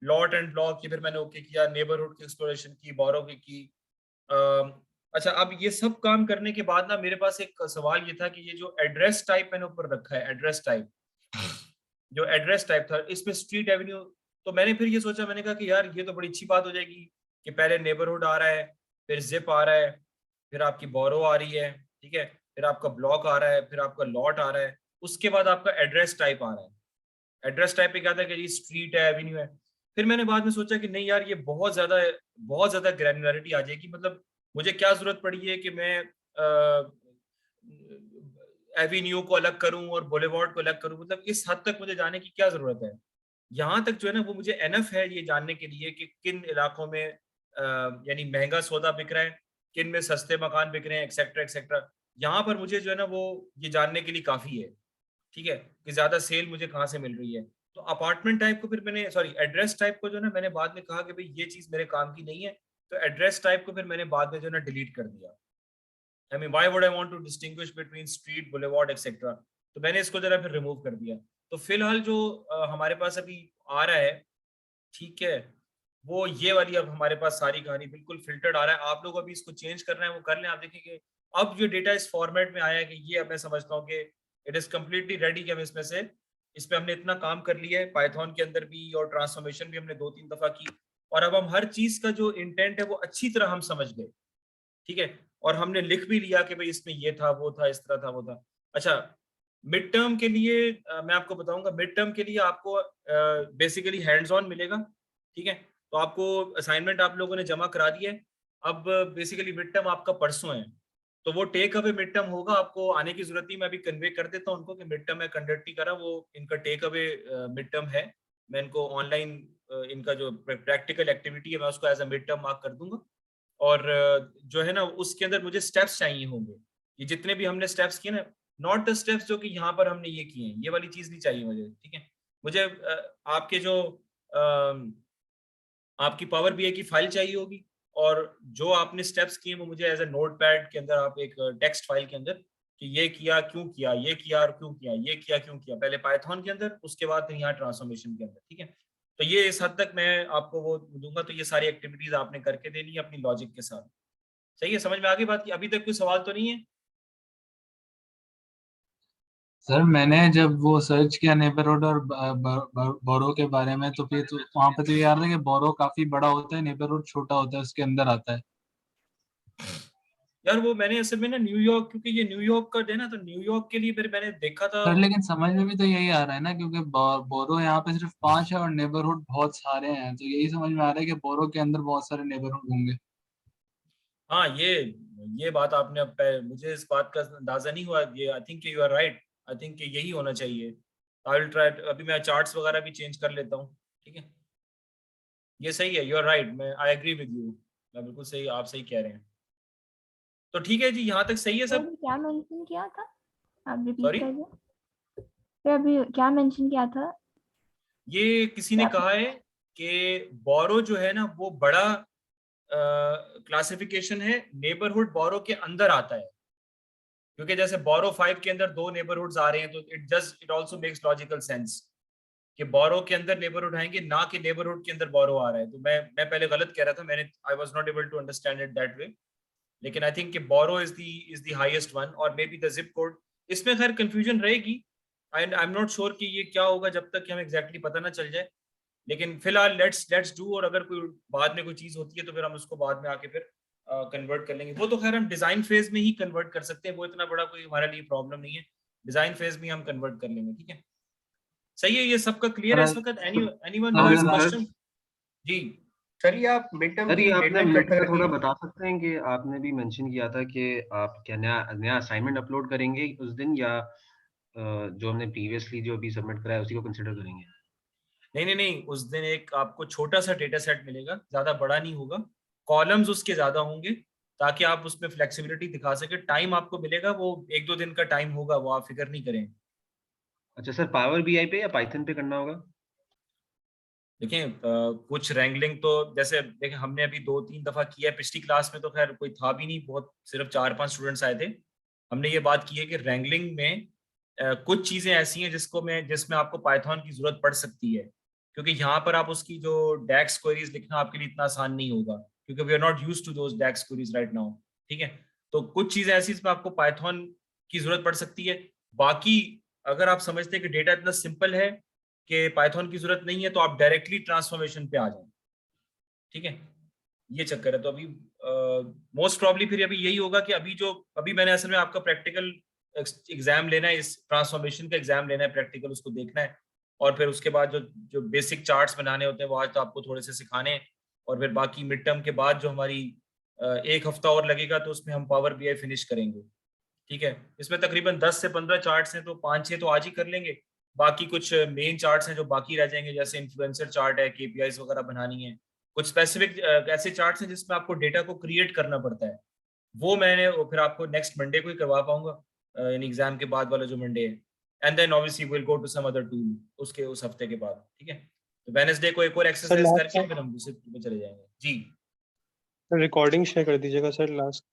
लॉट एंड ब्लॉक ये फिर मैंने ओके किया, नेबरहुड की एक्सप्लोरेशन की, बोरो की। अम, अच्छा, अब ये सब काम करने के बाद ना मेरे पास एक सवाल ये था कि ये जो एड्रेस टाइप मैंने ऊपर रखा है, एड्रेस टाइप, जो एड्रेस टाइप था इसमें स्ट्रीट एवेन्यू, तो मैंने फिर ये सोचा, मैंने कहा कि यार ये तो बड़ी अच्छी बात हो जाएगी कि पहले नेबरहुड आ रहा है, फिर जिप आ रहा है, फिर आपकी बोरो आ रही है, ठीक है, फिर आपका ब्लॉक आ रहा है, फिर आपका लॉट आ रहा है, उसके बाद आपका एड्रेस टाइप आ रहा है। एड्रेस टाइप पे क्या था कि जी स्ट्रीट है, एवेन्यू है। फिर मैंने बाद में सोचा कि नहीं यार, ये बहुत ज्यादा ग्रैनुलरिटी आ जाएगी, मतलब मुझे क्या जरूरत पड़ी है कि मैं एवेन्यू को अलग करूं और बुलेवार्ड को अलग करूं, मतलब इस हद तक मुझे जाने की क्या जरूरत है। यहाँ तक जो है ना वो मुझे एनफ है ये जानने के लिए कि किन इलाकों में यानी महंगा सौदा बिक रहा है, किन में सस्ते मकान बिक रहे हैं, एक्सेट्रा एक्सेट्रा। यहाँ पर मुझे जो है ना वो ये जानने के लिए काफी है, ठीक है, कि ज्यादा सेल मुझे कहाँ से मिल रही है। तो अपार्टमेंट टाइप को फिर मैंने, सॉरी एड्रेस टाइप को जो है ना मैंने बाद में कहा कि भाई ये चीज मेरे काम की नहीं है, तो एड्रेस टाइप को फिर मैंने बाद में जो है ना डिलीट कर दिया। I mean why would I want to distinguish between street, boulevard etcetera, तो मैंने इसको जरा फिर रिमूव कर दिया। तो फिलहाल जो हमारे पास अभी आ रहा है, ठीक है, वो ये वाली अब हमारे पास सारी कहानी बिल्कुल फिल्टर्ड आ रहा है। आप लोग अभी इसको चेंज कर रहे हैं वो कर लें, आप देखेंगे अब जो डेटा इस फॉर्मेट में आया है कि ये अब मैं समझता हूँ कि इट इज कम्प्लीटली रेडी, कि हम इसमें से इस पे हमने इतना काम कर लिया है पाइथन के अंदर भी, और ट्रांसफॉर्मेशन भी हमने 2-3 दफा की, और अब हम हर चीज का जो इंटेंट है वो अच्छी तरह हम समझ गए, ठीक है, और हमने लिख भी लिया कि भाई इसमें ये था, वो था, इस तरह था, वो था। अच्छा, मिड टर्म के लिए मैं आपको बताऊंगा, मिड टर्म के लिए आपको बेसिकली हैंड्स ऑन मिलेगा, ठीक है। तो आपको असाइनमेंट आप लोगों ने जमा करा दिया है, अब बेसिकली मिड टर्म आपका परसों है, तो वो टेक अवे मिड टर्म होगा, आपको आने की जरूरत नहीं, मैं अभी कन्वे कर देता हूँ उनको कि मिड टर्म मैं कंडक्ट नहीं करा, वो इनका टेक अवे मिड टर्म है। मैं इनको ऑनलाइन इनका जो प्रैक्टिकल एक्टिविटी है मैं उसको as a mid term mark कर दूंगा। और जो है ना उसके अंदर मुझे स्टेप्स चाहिए होंगे, ये जितने भी हमने स्टेप्स किए ना, नॉट द स्टेप्स जो कि यहाँ पर हमने ये किए हैं, ये वाली चीज नहीं चाहिए मुझे, ठीक है। मुझे आपके जो आपकी पावर बीआई की फाइल चाहिए होगी, और जो आपने स्टेप्स किए वो मुझे एज ए नोट पैड के अंदर, आप एक टेक्स्ट फाइल के अंदर, कि ये किया क्यों किया, ये किया और क्यों किया, ये किया क्यों किया, पहले पाइथन के अंदर, उसके बाद फिर यहाँ ट्रांसफॉर्मेशन के अंदर, ठीक है। तो ये इस हद तक मैं आपको वो दूंगा, तो ये सारी एक्टिविटीज आपने करके देनी है अपनी लॉजिक के साथ। सही है, समझ में आ गई बात की? अभी तक कोई सवाल तो नहीं है? सर मैंने जब वो सर्च किया नेबरहुड और बोरो के बारे में, तो फिर तो वहां पे तो ये आ रहा है कि बोरो काफी बड़ा होता है, नेबरहुड छोटा होता है, उसके अंदर आता है। यार वो मैंने असल में ना न्यूयॉर्क, क्योंकि ये न्यूयॉर्क का है ना, तो न्यूयॉर्क के लिए फिर मैंने देखा था। सर लेकिन समझ में भी तो यही आ रहा है ना, क्योंकि बोरो यहाँ पे सिर्फ 5 है और नेबरहुड बहुत सारे हैं, तो यही समझ में आ रहा है कि बोरो के अंदर बहुत सारे नेबरहुड होंगे। हाँ, ये बात आपने अब मुझे इस बात का अंदाजा नहीं हुआ, ये I think you are right, I think यही होना चाहिए। आई विल ट्राई, अभी मैं चार्ट्स वगैरह भी चेंज कर लेता हूँ, ठीक है। ये सही है, यू आर राइट, मैं आई एग्री विद यू, मैं बिल्कुल सही, आप सही कह रहे हैं। तो ठीक है जी, यहाँ तक सही है तो सब। अभी क्या मेंशन किया था, आप रिपीट सॉरी, करिए। तो अभी क्या मेंशन किया था? ये किसी ने क्या? कहा है कि बोरो जो है ना वो बड़ा क्लासिफिकेशन है, नेबरहुड बोरो के अंदर आता है, क्योंकि जैसे बोरो 5 के अंदर 2 नेबरहुड्स आ रहे हैं, तो it also makes logical sense कि बोरो के अंदर नेबरहुड आएंगे, ना कि नेबरहुड के अंदर बोरो आ रहा है। तो मैं पहले गलत कह रहा था, मैंने I was not able to understand it that way, लेकिन आई थिंक कि borough is the highest one, और maybe the zip code, इसमें खैर कंफ्यूजन रहेगी, and I am not sure कि ये क्या होगा जब तक कि हमें एग्जैक्टली पता ना चल जाए। लेकिन फिलहाल लेट्स डू, और अगर कोई बाद में कोई चीज होती है तो फिर हम उसको बाद में आके फिर कन्वर्ट कर लेंगे। वो तो खैर हम डिजाइन फेज में ही कन्वर्ट कर सकते हैं, वो इतना बड़ा कोई हमारे लिए प्रॉब्लम नहीं है, डिजाइन फेज में हम कन्वर्ट कर लेंगे, ठीक है। सही है, ये सबका क्लियर है सर इस वक्त? एनीवन सर नो एनी अगर आप क्वेश्चन? जी। सर ये आप मिड टर्म सर की ये आपने डेडलाइन मिड कब तक का रखी थोड़ा है? बता सकते हैं कि आपने भी मेंशन किया था कि आप क्या नया नया असाइनमेंट अपलोड करेंगे उस दिन, या जो हमने प्रीवियसली जो अभी सबमिट कराया उसी को कंसिडर करेंगे? नहीं नहीं नहीं, उस दिन एक आपको छोटा सा डेटा सेट मिलेगा, ज्यादा बड़ा नहीं होगा, कॉलम्स उसके ज्यादा होंगे, ताकि आप उसमें फ्लेक्सिबिलिटी दिखा सके। टाइम आपको मिलेगा वो 1-2 दिन का टाइम होगा, वो आप फिक्र नहीं करें। अच्छा सर, पावर बीआई पे या पाइथन पे करना होगा? देखिए कुछ रैंगलिंग तो जैसे देखें हमने अभी 2-3 दफा किया है, पिछली क्लास में तो खैर कोई था भी नहीं, बहुत सिर्फ 4-5 स्टूडेंट्स आए थे। हमने ये बात की है कि रैंगलिंग में कुछ चीजें ऐसी हैं जिसमें आपको पाइथन की जरूरत पड़ सकती है, क्योंकि यहाँ पर आप उसकी जो डैक्स क्वेरीज लिखना आपके लिए इतना आसान नहीं होगा, क्योंकि we are not used to those DAX queries right now, ठीक है। तो कुछ चीजें ऐसी इसमें आपको पाइथन की जरूरत पड़ सकती है। बाकी अगर आप समझते हैं कि डेटा इतना सिंपल है कि पाइथन की जरूरत नहीं है, तो आप डायरेक्टली ट्रांसफॉर्मेशन पे आ जाएं, ठीक है। ये चक्कर है। तो अभी मोस्ट प्रॉब्ली फिर अभी यही होगा कि अभी मैंने असल में आपका प्रैक्टिकल एग्जाम लेना है, इस ट्रांसफॉर्मेशन का एग्जाम लेना है, प्रैक्टिकल उसको देखना है, और फिर उसके बाद जो बेसिक चार्ट्स बनाने होते हैं वो आज तो आपको थोड़े से सिखाने हैं, और फिर बाकी मिड टर्म के बाद जो हमारी एक हफ्ता और लगेगा तो उसमें हम पावर बीआई फिनिश करेंगे। ठीक है, इसमें तकरीबन 10 से 15 चार्ट्स हैं, तो 5-6 तो आज ही कर लेंगे। बाकी कुछ मेन चार्ट्स हैं जो बाकी रह जाएंगे, जैसे इन्फ्लुएंसर चार्ट है, केपीआईज वगैरह बनानी है, कुछ स्पेसिफिक ऐसे चार्ट्स हैं जिसमें आपको डेटा को क्रिएट करना पड़ता है, वो फिर आपको नेक्स्ट मंडे को ही करवा पाऊंगा, यानी एग्जाम के बाद वाला जो मंडे है। And then obviously will go to some other tool उसके उस हफ्ते के बाद। ठीक है, तो वेडनेसडे को एक और एक्सरसाइज करके फिर हम दूसरे पे चले जाएंगे। जी रिकॉर्डिंग शेयर कर दीजिएगा सर लास्ट।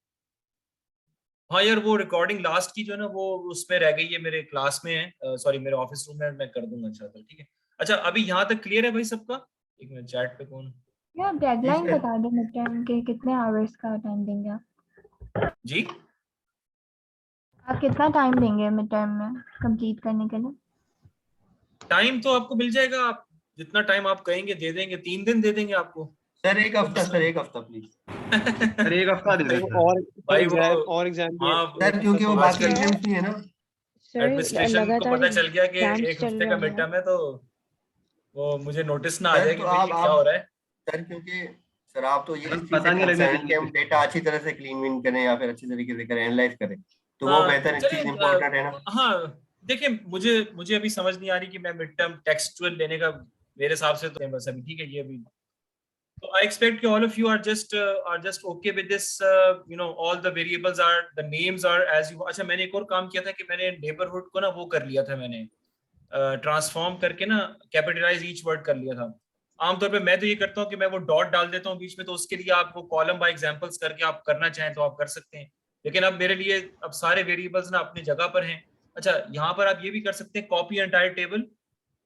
हाँ यार, वो रिकॉर्डिंग लास्ट की जो है ना वो उसमें रह गई है, मेरे क्लास में है, सॉरी मेरे ऑफिस रूम में, मैं कर दूंगा। अच्छा तो ठीक है। अच्छा अभी यहाँ तक क्लियर है भाई सबका? एक मिनट, चैट पे कौन? या डेडलाइन ठीक है। बता दो मिड टर्म के, कितने आवर्स का टाइम देंगे आप? जी आप कितना टाइम देंगे मिड टर्म में कंप्लीट करने के लिए? टाइम तो आपको मिल जाएगा, आप जितना टाइम आप कहेंगे दे देंगे, 3 दिन दे देंगे आपको। सर एक हफ्ता प्लीज। सर एक हफ्ता दे देते हैं। और भाई और एग्जाम भी है। हाँ, सर क्योंकि वो बाकी एग्जाम्स नहीं है ना। सर एडमिनिस्ट्रेशन को लगातार पता चल गया कि एग्जाम्स एक चल हफ्ते का रहे मिड हैं। टर्म है, तो वो मुझे नोटिस ना आ सर, जाए तो कि भाई ये आप- क्या हो रहा है। सर क्योंकि सर आप तो ये बस पता नहीं लगना चाहिए। कि हम डेटा अच्छी तरह से क्लीन विन करें या फिर अच्छी तरीके से करें, एनालाइज करें, तो वो हाँ, बेहतर चलिए, चीज इम्पोर्टेंट है ना। हाँ देखिए, मुझे अभी समझ नहीं आ रही कि मैं मिड टर्म टेक्सचुअल लेने का, मेरे हिसाब से तो बस अभी ठीक है ये अभी। So I expect all of you are just okay with this. All the variables are, the names are as you. अच्छा मैंने एक और काम किया था कि मैंने नेबरहुड को ना वो कर लिया था, मैंने ट्रांसफॉर्म करके ना कैपिटलाइज ईच वर्ड कर लिया था। आमतौर पे मैं तो ये करता हूँ कि मैं वो डॉट डाल देता हूँ बीच में, तो उसके लिए आप वो कॉलम बाय एग्जांपल्स करके आप करना चाहें तो आप कर सकते हैं, लेकिन अब मेरे लिए अब सारे वेरिएबल्स ना अपनी जगह पर हैं। अच्छा यहाँ पर आप ये भी कर सकते हैं, कॉपी एंटायर टेबल,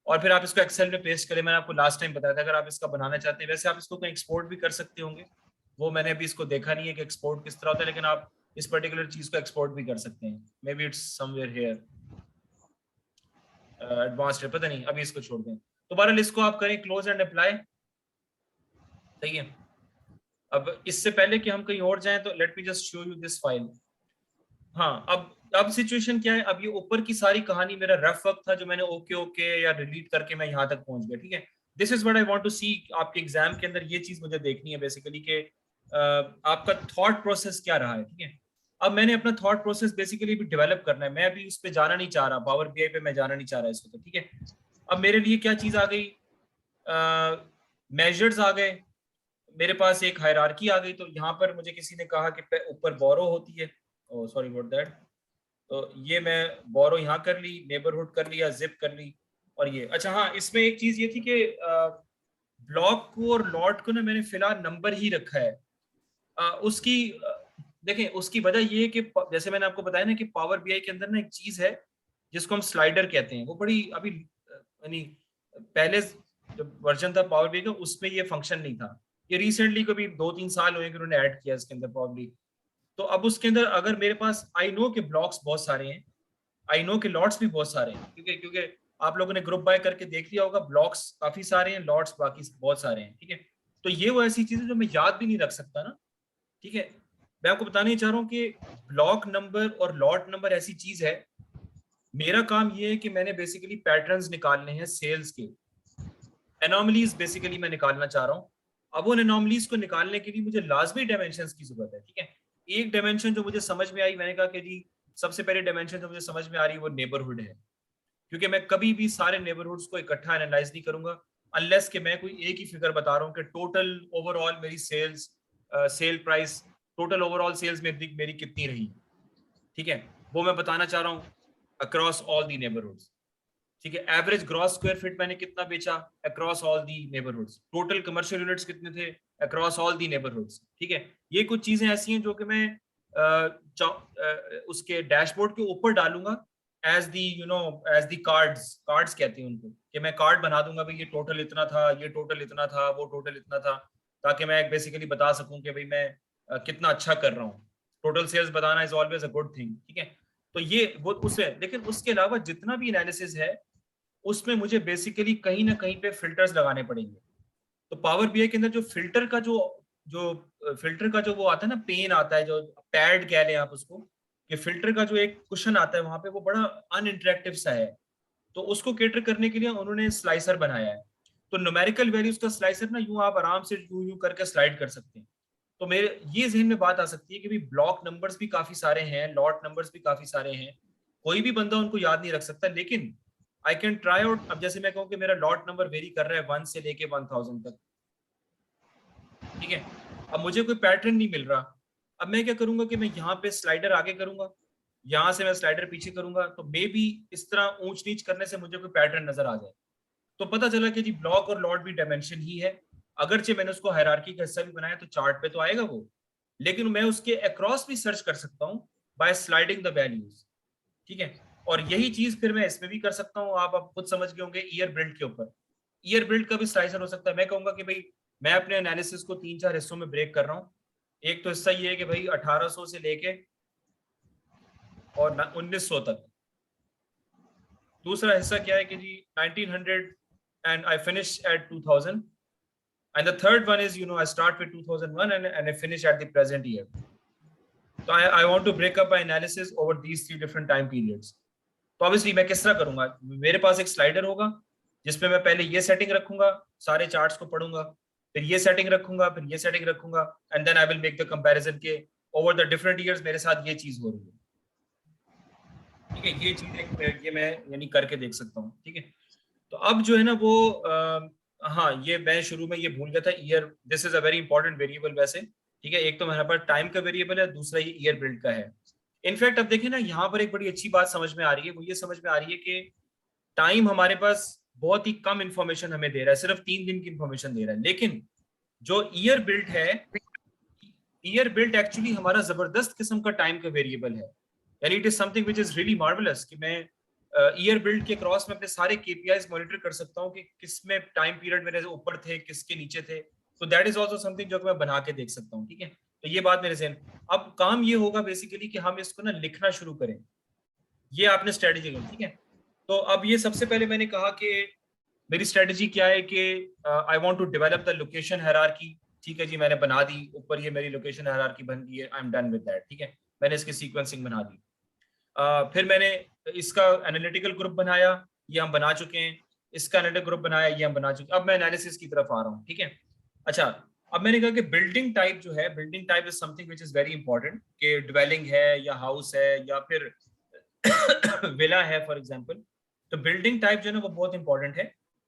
और फिर आप इसको एक्सेल में पेस्ट करें। मैंने आपको लास्ट टाइम बताया था, अगर आप इसका बनाना चाहते हैं, वैसे आप इसको एक्सपोर्ट भी कर सकते होंगे, वो मैंने अभी इसको देखा नहीं है कि एक्सपोर्ट किस तरह होता है, लेकिन आप इस पर्टिकुलर चीज को एक्सपोर्ट भी कर सकते हैं। May be it's somewhere here advanced है, पता नहीं, अभी इसको छोड़ दें। तो बहरहाल इसको आप करें क्लोज एंड अप्लाई। सही है। अब इससे पहले कि हम कहीं और जाएं तो let me just show you this file. हाँ, अब सिचुएशन क्या है, अब ये ऊपर की सारी कहानी मेरा रफ वर्क था जो मैंने ओके या डिलीट करके मैं यहाँ तक पहुंच गया। ठीक है, this is what I want to see आपके एग्जाम के अंदर, ये चीज मुझे देखनी है बेसिकली कि आपका थॉट प्रोसेस क्या रहा है। ठीक है, अब मैंने अपना थॉट प्रोसेस बेसिकली भी डेवलप करना है, मैं अभी उस पर जाना नहीं चाह रहा, पावर बीआई पे मैं जाना नहीं चाह रहा इस वक्त। ठीक है, अब मेरे लिए क्या चीज आ गई, मेजर्स आ गए, मेरे पास एक हायरार्की आ गई। तो यहाँ पर मुझे किसी ने कहा कि ऊपर बोरो होती है, सॉरी अबाउट दैट, तो ये मैं बोरो यहाँ कर ली, नेबरहुड कर लिया, जिप कर ली, और ये अच्छा हाँ, इसमें एक चीज ये थी कि ब्लॉक को और लॉट को ना मैंने फिलहाल नंबर ही रखा है। उसकी देखें, उसकी वजह ये है कि जैसे मैंने आपको बताया ना कि पावर बीआई के अंदर ना एक चीज है जिसको हम स्लाइडर कहते हैं, वो बड़ी अभी यानी पहले जो वर्जन था पावर बीआई का उसमें ये फंक्शन नहीं था, ये रिसेंटली कभी 2-3 साल हुए कि उन्होंने ऐड किया इसके अंदर प्रॉब्ली। तो अब उसके अंदर अगर मेरे पास, आई नो के ब्लॉक्स बहुत सारे हैं, आई नो के लॉट्स भी बहुत सारे हैं, क्योंकि आप लोगों ने ग्रुप बाय करके देख लिया होगा, ब्लॉक्स काफी सारे हैं, लॉट्स बाकी बहुत सारे हैं। ठीक है, तो ये वो ऐसी चीजें जो मैं याद भी नहीं रख सकता ना। ठीक है, मैं आपको बताना ही चाह रहा हूँ कि ब्लॉक नंबर और लॉट नंबर ऐसी चीज है, मेरा काम ये है कि मैंने बेसिकली पैटर्न्स निकालने हैं सेल्स के, एनॉमलीज बेसिकली मैं निकालना चाह रहा हूँ। अब उन एनॉमलीज को निकालने के लिए मुझे लाजमी डायमेंशंस की जरूरत है। ठीक है, एक डायमेंशन जो मुझे समझ में आई, मैंने कहा कि जी सबसे पहले डायमेंशन जो मुझे समझ में आ रही है वो नेबरहुड है, क्योंकि मैं कभी भी सारे नेबरहुड्स को इकट्ठा एनालाइज नहीं करूंगा अनलेस कि मैं कोई एक ही फिगर बता रहा हूँ कि टोटल ओवरऑल मेरी sales, sale price, total overall sales मेरी कितनी रही। ठीक है, वो मैं बताना चाह रहा हूँ अक्रॉस ऑल दी नेबरहुड्स। ठीक है, एवरेज ग्रॉस स्क्वायर फीट मैंने कितना बेचा अक्रॉस ऑल दी नेबरहुड्स, टोटल कमर्शियल यूनिट्स कितने थे अक्रॉस ऑल दी नेबरहुड्स। ठीक है, ये कुछ चीजें ऐसी हैं जो कि मैं उसके डैशबोर्ड के ऊपर डालूंगा as the as the cards कहते हैं उनको, कि मैं कार्ड बना दूंगा भाई ये टोटल इतना था, ये टोटल इतना था, वो टोटल इतना था, ताकि मैं बेसिकली बता सकूं कि भाई मैं कितना अच्छा कर रहा हूँ। टोटल सेल्स बताना is always a good thing. ठीक है, तो ये वो उससे, लेकिन उसके अलावा जितना भी एनालिसिस है उसमें मुझे बेसिकली कहीं ना कहीं पे फिल्टर्स लगाने पड़ेंगे। तो पावर बीआई के अंदर जो फिल्टर का जो जो फिल्टर का जो वो आता है ना, पेन आता है, जो पैड कह लें आप उसको, कि फिल्टर का जो एक कुशन आता है वहां पे, वो बड़ा अनइंटरेक्टिव सा है, तो उसको केटर करने के लिए उन्होंने स्लाइसर बनाया है। तो न्यूमेरिकल वैल्यूज का स्लाइसर ना, यूं आप आराम से यूं यूं करके स्लाइड कर सकते हैं। तो मेरे ये जहन में बात आ सकती है कि भाई ब्लॉक नंबर्स भी काफी सारे हैं, लॉट नंबर्स भी काफी सारे हैं, कोई भी बंदा उनको याद नहीं रख सकता, लेकिन आई कैन ट्राई आउट। अब जैसे मैं कहूँ कि मेरा लॉट नंबर वेरी कर रहा है 1 से लेके 1000 तक, ठीक है, अब मुझे कोई पैटर्न नहीं मिल रहा, अब मैं क्या करूंगा कि मैं यहाँ पे स्लाइडर आगे करूंगा, यहाँ से मैं स्लाइडर पीछे करूंगा, तो मे बी इस तरह ऊंच नीच करने से मुझे कोई पैटर्न नजर आ जाए। तो पता चला कि जी ब्लॉक और लॉट भी डायमेंशन ही है, अगरचे मैंने उसको हायरार्की का हिस्सा भी बनाया तो चार्ट पे तो आएगा वो, लेकिन मैं उसके अक्रॉस भी सर्च कर सकता हूँ बाय स्लाइडिंग द वैल्यूज, ठीक है। और यही चीज फिर मैं इसमें भी कर सकता हूँ, आप खुद समझ गए होंगे ईयर बिल्ड के ऊपर। ईयर बिल्ड का भी स्लाइसर हो सकता है। मैं कहूंगा कि भाई मैं अपने एनालिसिस को 3-4 हिस्सों में ब्रेक कर रहा हूँ। एक तो हिस्सा ये है कि भाई 1800 से लेके और 1900 तक। दूसरा हिस्सा क्या है कि जी 1900 and I finish at 2000, and the third one is, I start with 2001 and I finish at the present year. So I want to break up my analysis over these 3 different time periods. तो obviously मैं किस तरह करूंगा, मेरे पास एक slider होगा जिसपे मैं पहले ये सेटिंग रखूंगा, सारे चार्ट्स को पढ़ूंगा, फिर ये सेटिंग रखूंगा, फिर ये सेटिंग रखूंगा, and then I will make the comparison के ओवर द डिफरेंट ईयर्स मेरे साथ ये चीज हो रही है, ठीक है। ये चीज ये मैं यानी करके देख सकता हूँ, ठीक है। तो अब जो है ना वो हाँ, ये मैं शुरू में ये भूल गया था, year, this is a very important variable वैसे, ठीक है। एक तो हमारे पास टाइम का वेरिएबल है, दूसरा ये ईयर बिल्ड का है। इनफैक्ट अब देखिए ना, यहाँ पर एक बड़ी अच्छी बात समझ में आ रही है, वो ये समझ में आ रही है कि टाइम हमारे पास बहुत ही कम इंफॉर्मेशन हमें दे रहा है, सिर्फ 3 दिन की इंफॉर्मेशन दे रहा है, लेकिन जो ईयर बिल्ड है, ईयर बिल्ड एक्चुअली हमारा जबरदस्त किस्म का टाइम का वेरिएबल है, यानी it is something which is really marvellous, कि मैं ईयर बिल्ड के क्रॉस में अपने सारे केपीआईज मॉनिटर कर सकता हूँ कि किस में टाइम पीरियड मेरे ऊपर थे, किसके नीचे थे। तो दैट इज आल्सो समथिंग जो मैं बना के देख सकता हूँ, ठीक है। तो ये बात मेरे ज़हन। अब काम ये होगा बेसिकली कि हम इसको ना लिखना शुरू करें, ये आपने स्ट्रेटेजी करी, ठीक है। तो अब ये सबसे पहले मैंने कहा कि मेरी स्ट्रेटेजी क्या है कि I want to develop the location hierarchy, ठीक है जी, मैंने बना दी, ऊपर ये मेरी लोकेशन हायरार्की बन गई है, I am done with that, ठीक है। मैंने इसकी सीक्वेंसिंग बना दी। फिर मैंने इसका एनालिटिकल ग्रुप बनाया, ये हम बना चुके हैं, इसका एनालिटिकल ग्रुप बनाया, ये हम बना चुके हैं। अब मैं एनालिसिस की तरफ आ रहा हूँ, ठीक है। अच्छा, अब मैंने कहा कि बिल्डिंग टाइप जो है, building type is something which is very important, कि ड्वेलिंग है या हाउस है या फिर विला है फॉर एग्जांपल। तो बिल्डिंग टाइप जो है ना वो बहुत इंपॉर्टेंट है।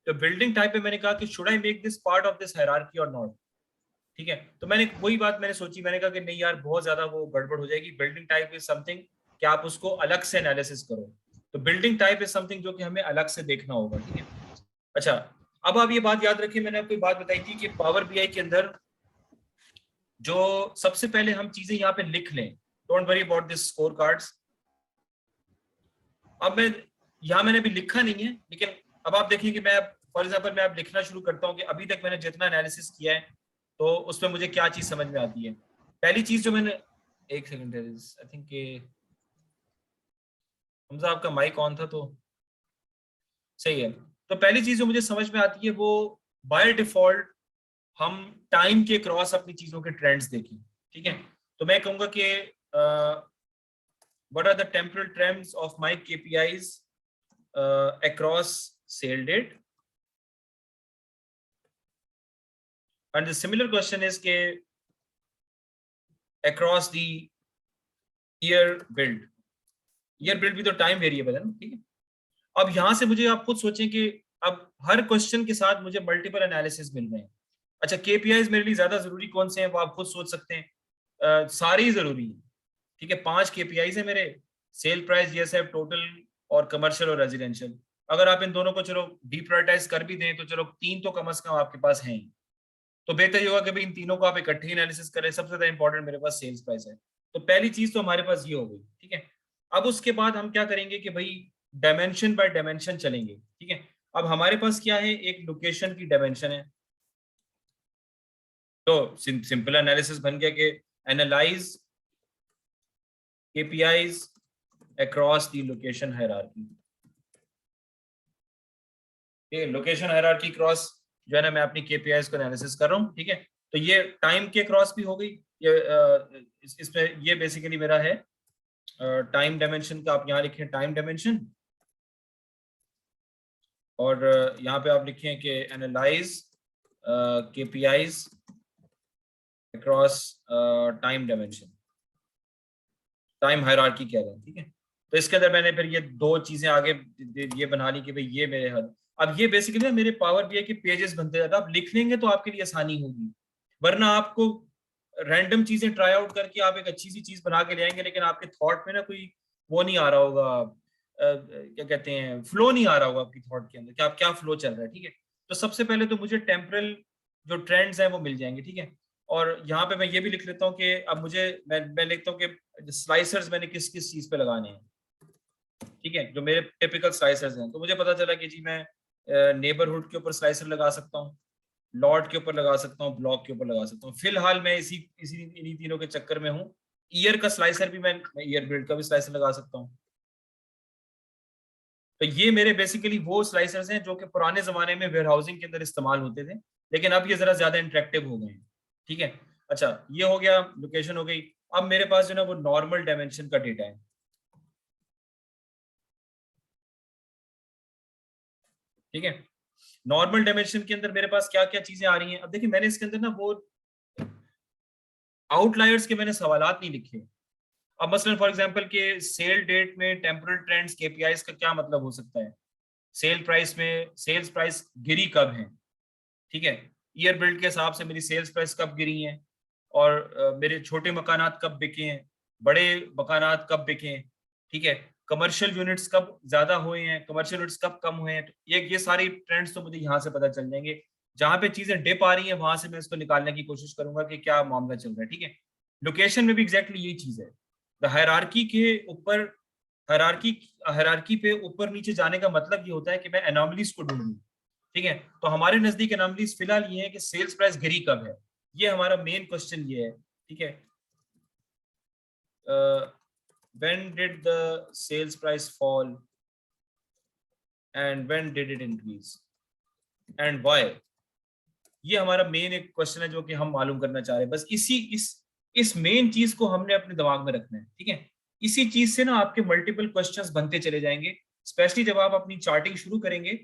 तो बिल्डिंग टाइप पे मैंने कहा कि should I make this part of this hierarchy और नॉट, ठीक है। तो मैंने वही बात मैंने सोची, मैंने कहा कि नहीं यार, बहुत ज्यादा वो गड़बड़ हो जाएगी। बिल्डिंग टाइप इज समथिंग कि आप उसको अलग से एनालिसिस करो, तो बिल्डिंग टाइप इज समथिंग जो कि हमें अलग से देखना होगा, ठीक है। अच्छा, अब आप ये बात याद रखिए, मैंने आपको बात बताई थी कि पावर बीआई के अंदर जो सबसे पहले हम चीजें यहाँ पे लिख लें, don't worry about this score cards. अब मैं यहाँ मैंने अभी लिखा नहीं है, लेकिन अब आप देखिए कि मैं फॉर एग्जाम्पल मैं अब लिखना शुरू करता हूँ कि अभी तक मैंने जितना एनालिसिस किया है तो उसमें मुझे क्या चीज समझ में आती है। पहली चीज जो मैंने, एक सेकंड, आई थिंक हमजा आपका माइक ऑन था तो सही है। तो पहली चीज जो मुझे समझ में आती है वो बाय डिफॉल्ट हम टाइम के क्रॉस अपनी चीजों के ट्रेंड्स देखें, ठीक है। तो मैं कहूंगा कि what are the temporal trends of my KPIs across sale date, and the similar question is के across the year build, year build भी तो टाइम वेरिएबल है ना, ठीक है। अब यहां से मुझे आप खुद सोचें कि अब हर क्वेश्चन के साथ मुझे मल्टीपल एनालिसिस मिल रहे हैं। अच्छा, केपीआईज मेरे लिए ज्यादा जरूरी कौन से हैं वो आप खुद सोच सकते हैं, सारे ही जरूरी हैं, ठीक है। 5 केपीआईज है मेरे, सेल प्राइस, जीएसएफ, टोटल और कमर्शियल और रेजिडेंशियल। अगर आप इन दोनों को चलो डिप्रायोरिटाइज कर भी दें तो चलो 3 तो कम से कम आपके पास हैं, तो बेहतर ये होगा कि भाई इन तीनों को आप इकट्ठे एनालिसिस करें। सबसे ज्यादा इंपॉर्टेंट मेरे पास सेल्स प्राइस है, तो पहली चीज तो हमारे पास ये हो गई, ठीक है। अब उसके बाद हम क्या करेंगे कि भाई डायमेंशन बाय डायमेंशन चलेंगे, ठीक है। अब हमारे पास क्या है, एक लोकेशन की डायमेंशन है, तो सिंपल एनालिसिस बन गया कि analyse KPIs across the location hierarchy। Location hierarchy cross जो है ना, मैं अपनी KPIs को एनालिसिस कर रहा हूँ, ठीक है। तो ये टाइम के क्रॉस भी हो गई, ये इसमें ये बेसिकली मेरा है टाइम डायमेंशन का। आप यहाँ लिखें टाइम डायमेंशन, और यहाँ पे आप लिखें कि analyse KPIs across time dimension, time hierarchy कह रहे हैं, ठीक है। तो इसके अंदर मैंने फिर ये दो चीजें आगे ये बना ली कि भाई ये मेरे हद। अब ये बेसिकली मेरे पावर BI के पेजेस बनते जाते हैं, आप लिख लेंगे तो आपके लिए आसानी होगी, वरना आपको रैंडम चीजें ट्राई आउट करके आप एक अच्छी सी चीज बना के ले आएंगे, लेकिन आपके थॉट में ना कोई वो नहीं आ रहा होगा, क्या कहते हैं, फ्लो नहीं आ रहा होगा आपकी थॉट के अंदर कि आप क्या फ्लो चल रहा है, ठीक है। तो सबसे पहले तो मुझे टेम्परल जो ट्रेंड्स हैं वो मिल जाएंगे, ठीक है। और यहाँ पे मैं ये भी लिख लेता हूँ कि अब मुझे मैं लिखता हूँ कि स्लाइसर्स मैंने किस किस चीज पे लगाने हैं, ठीक है, जो मेरे टिपिकल स्लाइसर्स हैं। तो मुझे पता चला कि जी मैं नेबरहुड के ऊपर स्लाइसर लगा सकता हूँ, लॉट के ऊपर लगा सकता हूँ, ब्लॉक के ऊपर लगा सकता हूँ। फिलहाल मैं इन्हीं तीनों के चक्कर में हूँ। ईयर का स्लाइसर भी मैं ईयर बिल्ड का भी स्लाइसर लगा सकता हूँ। तो ये मेरे बेसिकली वो स्लाइसर्स हैं जो कि पुराने जमाने में वेयरहाउसिंग के अंदर इस्तेमाल होते थे, लेकिन अब ये जरा ज्यादा इंटरेक्टिव हो गए हैं, ठीक है। अच्छा, ये हो गया, लोकेशन हो गई। अब मेरे पास जो है वो नॉर्मल डायमेंशन का डेटा है, ठीक है। नॉर्मल डायमेंशन के अंदर मेरे पास क्या क्या चीजें आ रही हैं। अब देखिए मैंने इसके अंदर ना वो आउटलायर्स के मैंने सवालात नहीं लिखे। अब मसलन फॉर एग्जांपल के सेल डेट में टेम्पोरल ट्रेंड्स KPIs का क्या मतलब हो सकता है, सेल प्राइस में सेल्स प्राइस गिरी कब है, ठीक है। ईयर बिल्ड के हिसाब से मेरी सेल्स प्राइस कब गिरी है, और मेरे छोटे मकानात कब बिके हैं, बड़े मकानात कब बिके हैं, ठीक है। कमर्शियल यूनिट्स कब ज्यादा हुए हैं, कमर्शियल यूनिट्स कब कम हुए हैं। ये सारी ट्रेंड्स तो मुझे यहाँ से पता चल जाएंगे। जहां पे चीजें डिप आ रही हैं वहां से मैं इसको निकालने की कोशिश करूंगा कि क्या मामला चल रहा है, ठीक है। लोकेशन में भी एग्जैक्टली यही चीज है। द हायरार्की के ऊपर हायरार्की पे ऊपर नीचे जाने का मतलब ये होता है कि मैं एनॉमलीज को ढूंढूं, ठीक है। तो हमारे नजदीक एनॉमलीज फिलहाल ये है कि सेल्स प्राइस गिरी कब है, ये हमारा मेन क्वेश्चन ये है, ठीक है। when did the sales price fall and when did it increase and why, ये हमारा मेन एक क्वेश्चन है जो कि हम मालूम करना चाह रहे हैं। बस इस मेन चीज को हमने अपने दिमाग में रखना है, ठीक है। इसी चीज से ना आपके मल्टीपल क्वेश्चंस बनते चले जाएंगे, स्पेशली जब आप अपनी चार्टिंग शुरू करेंगे।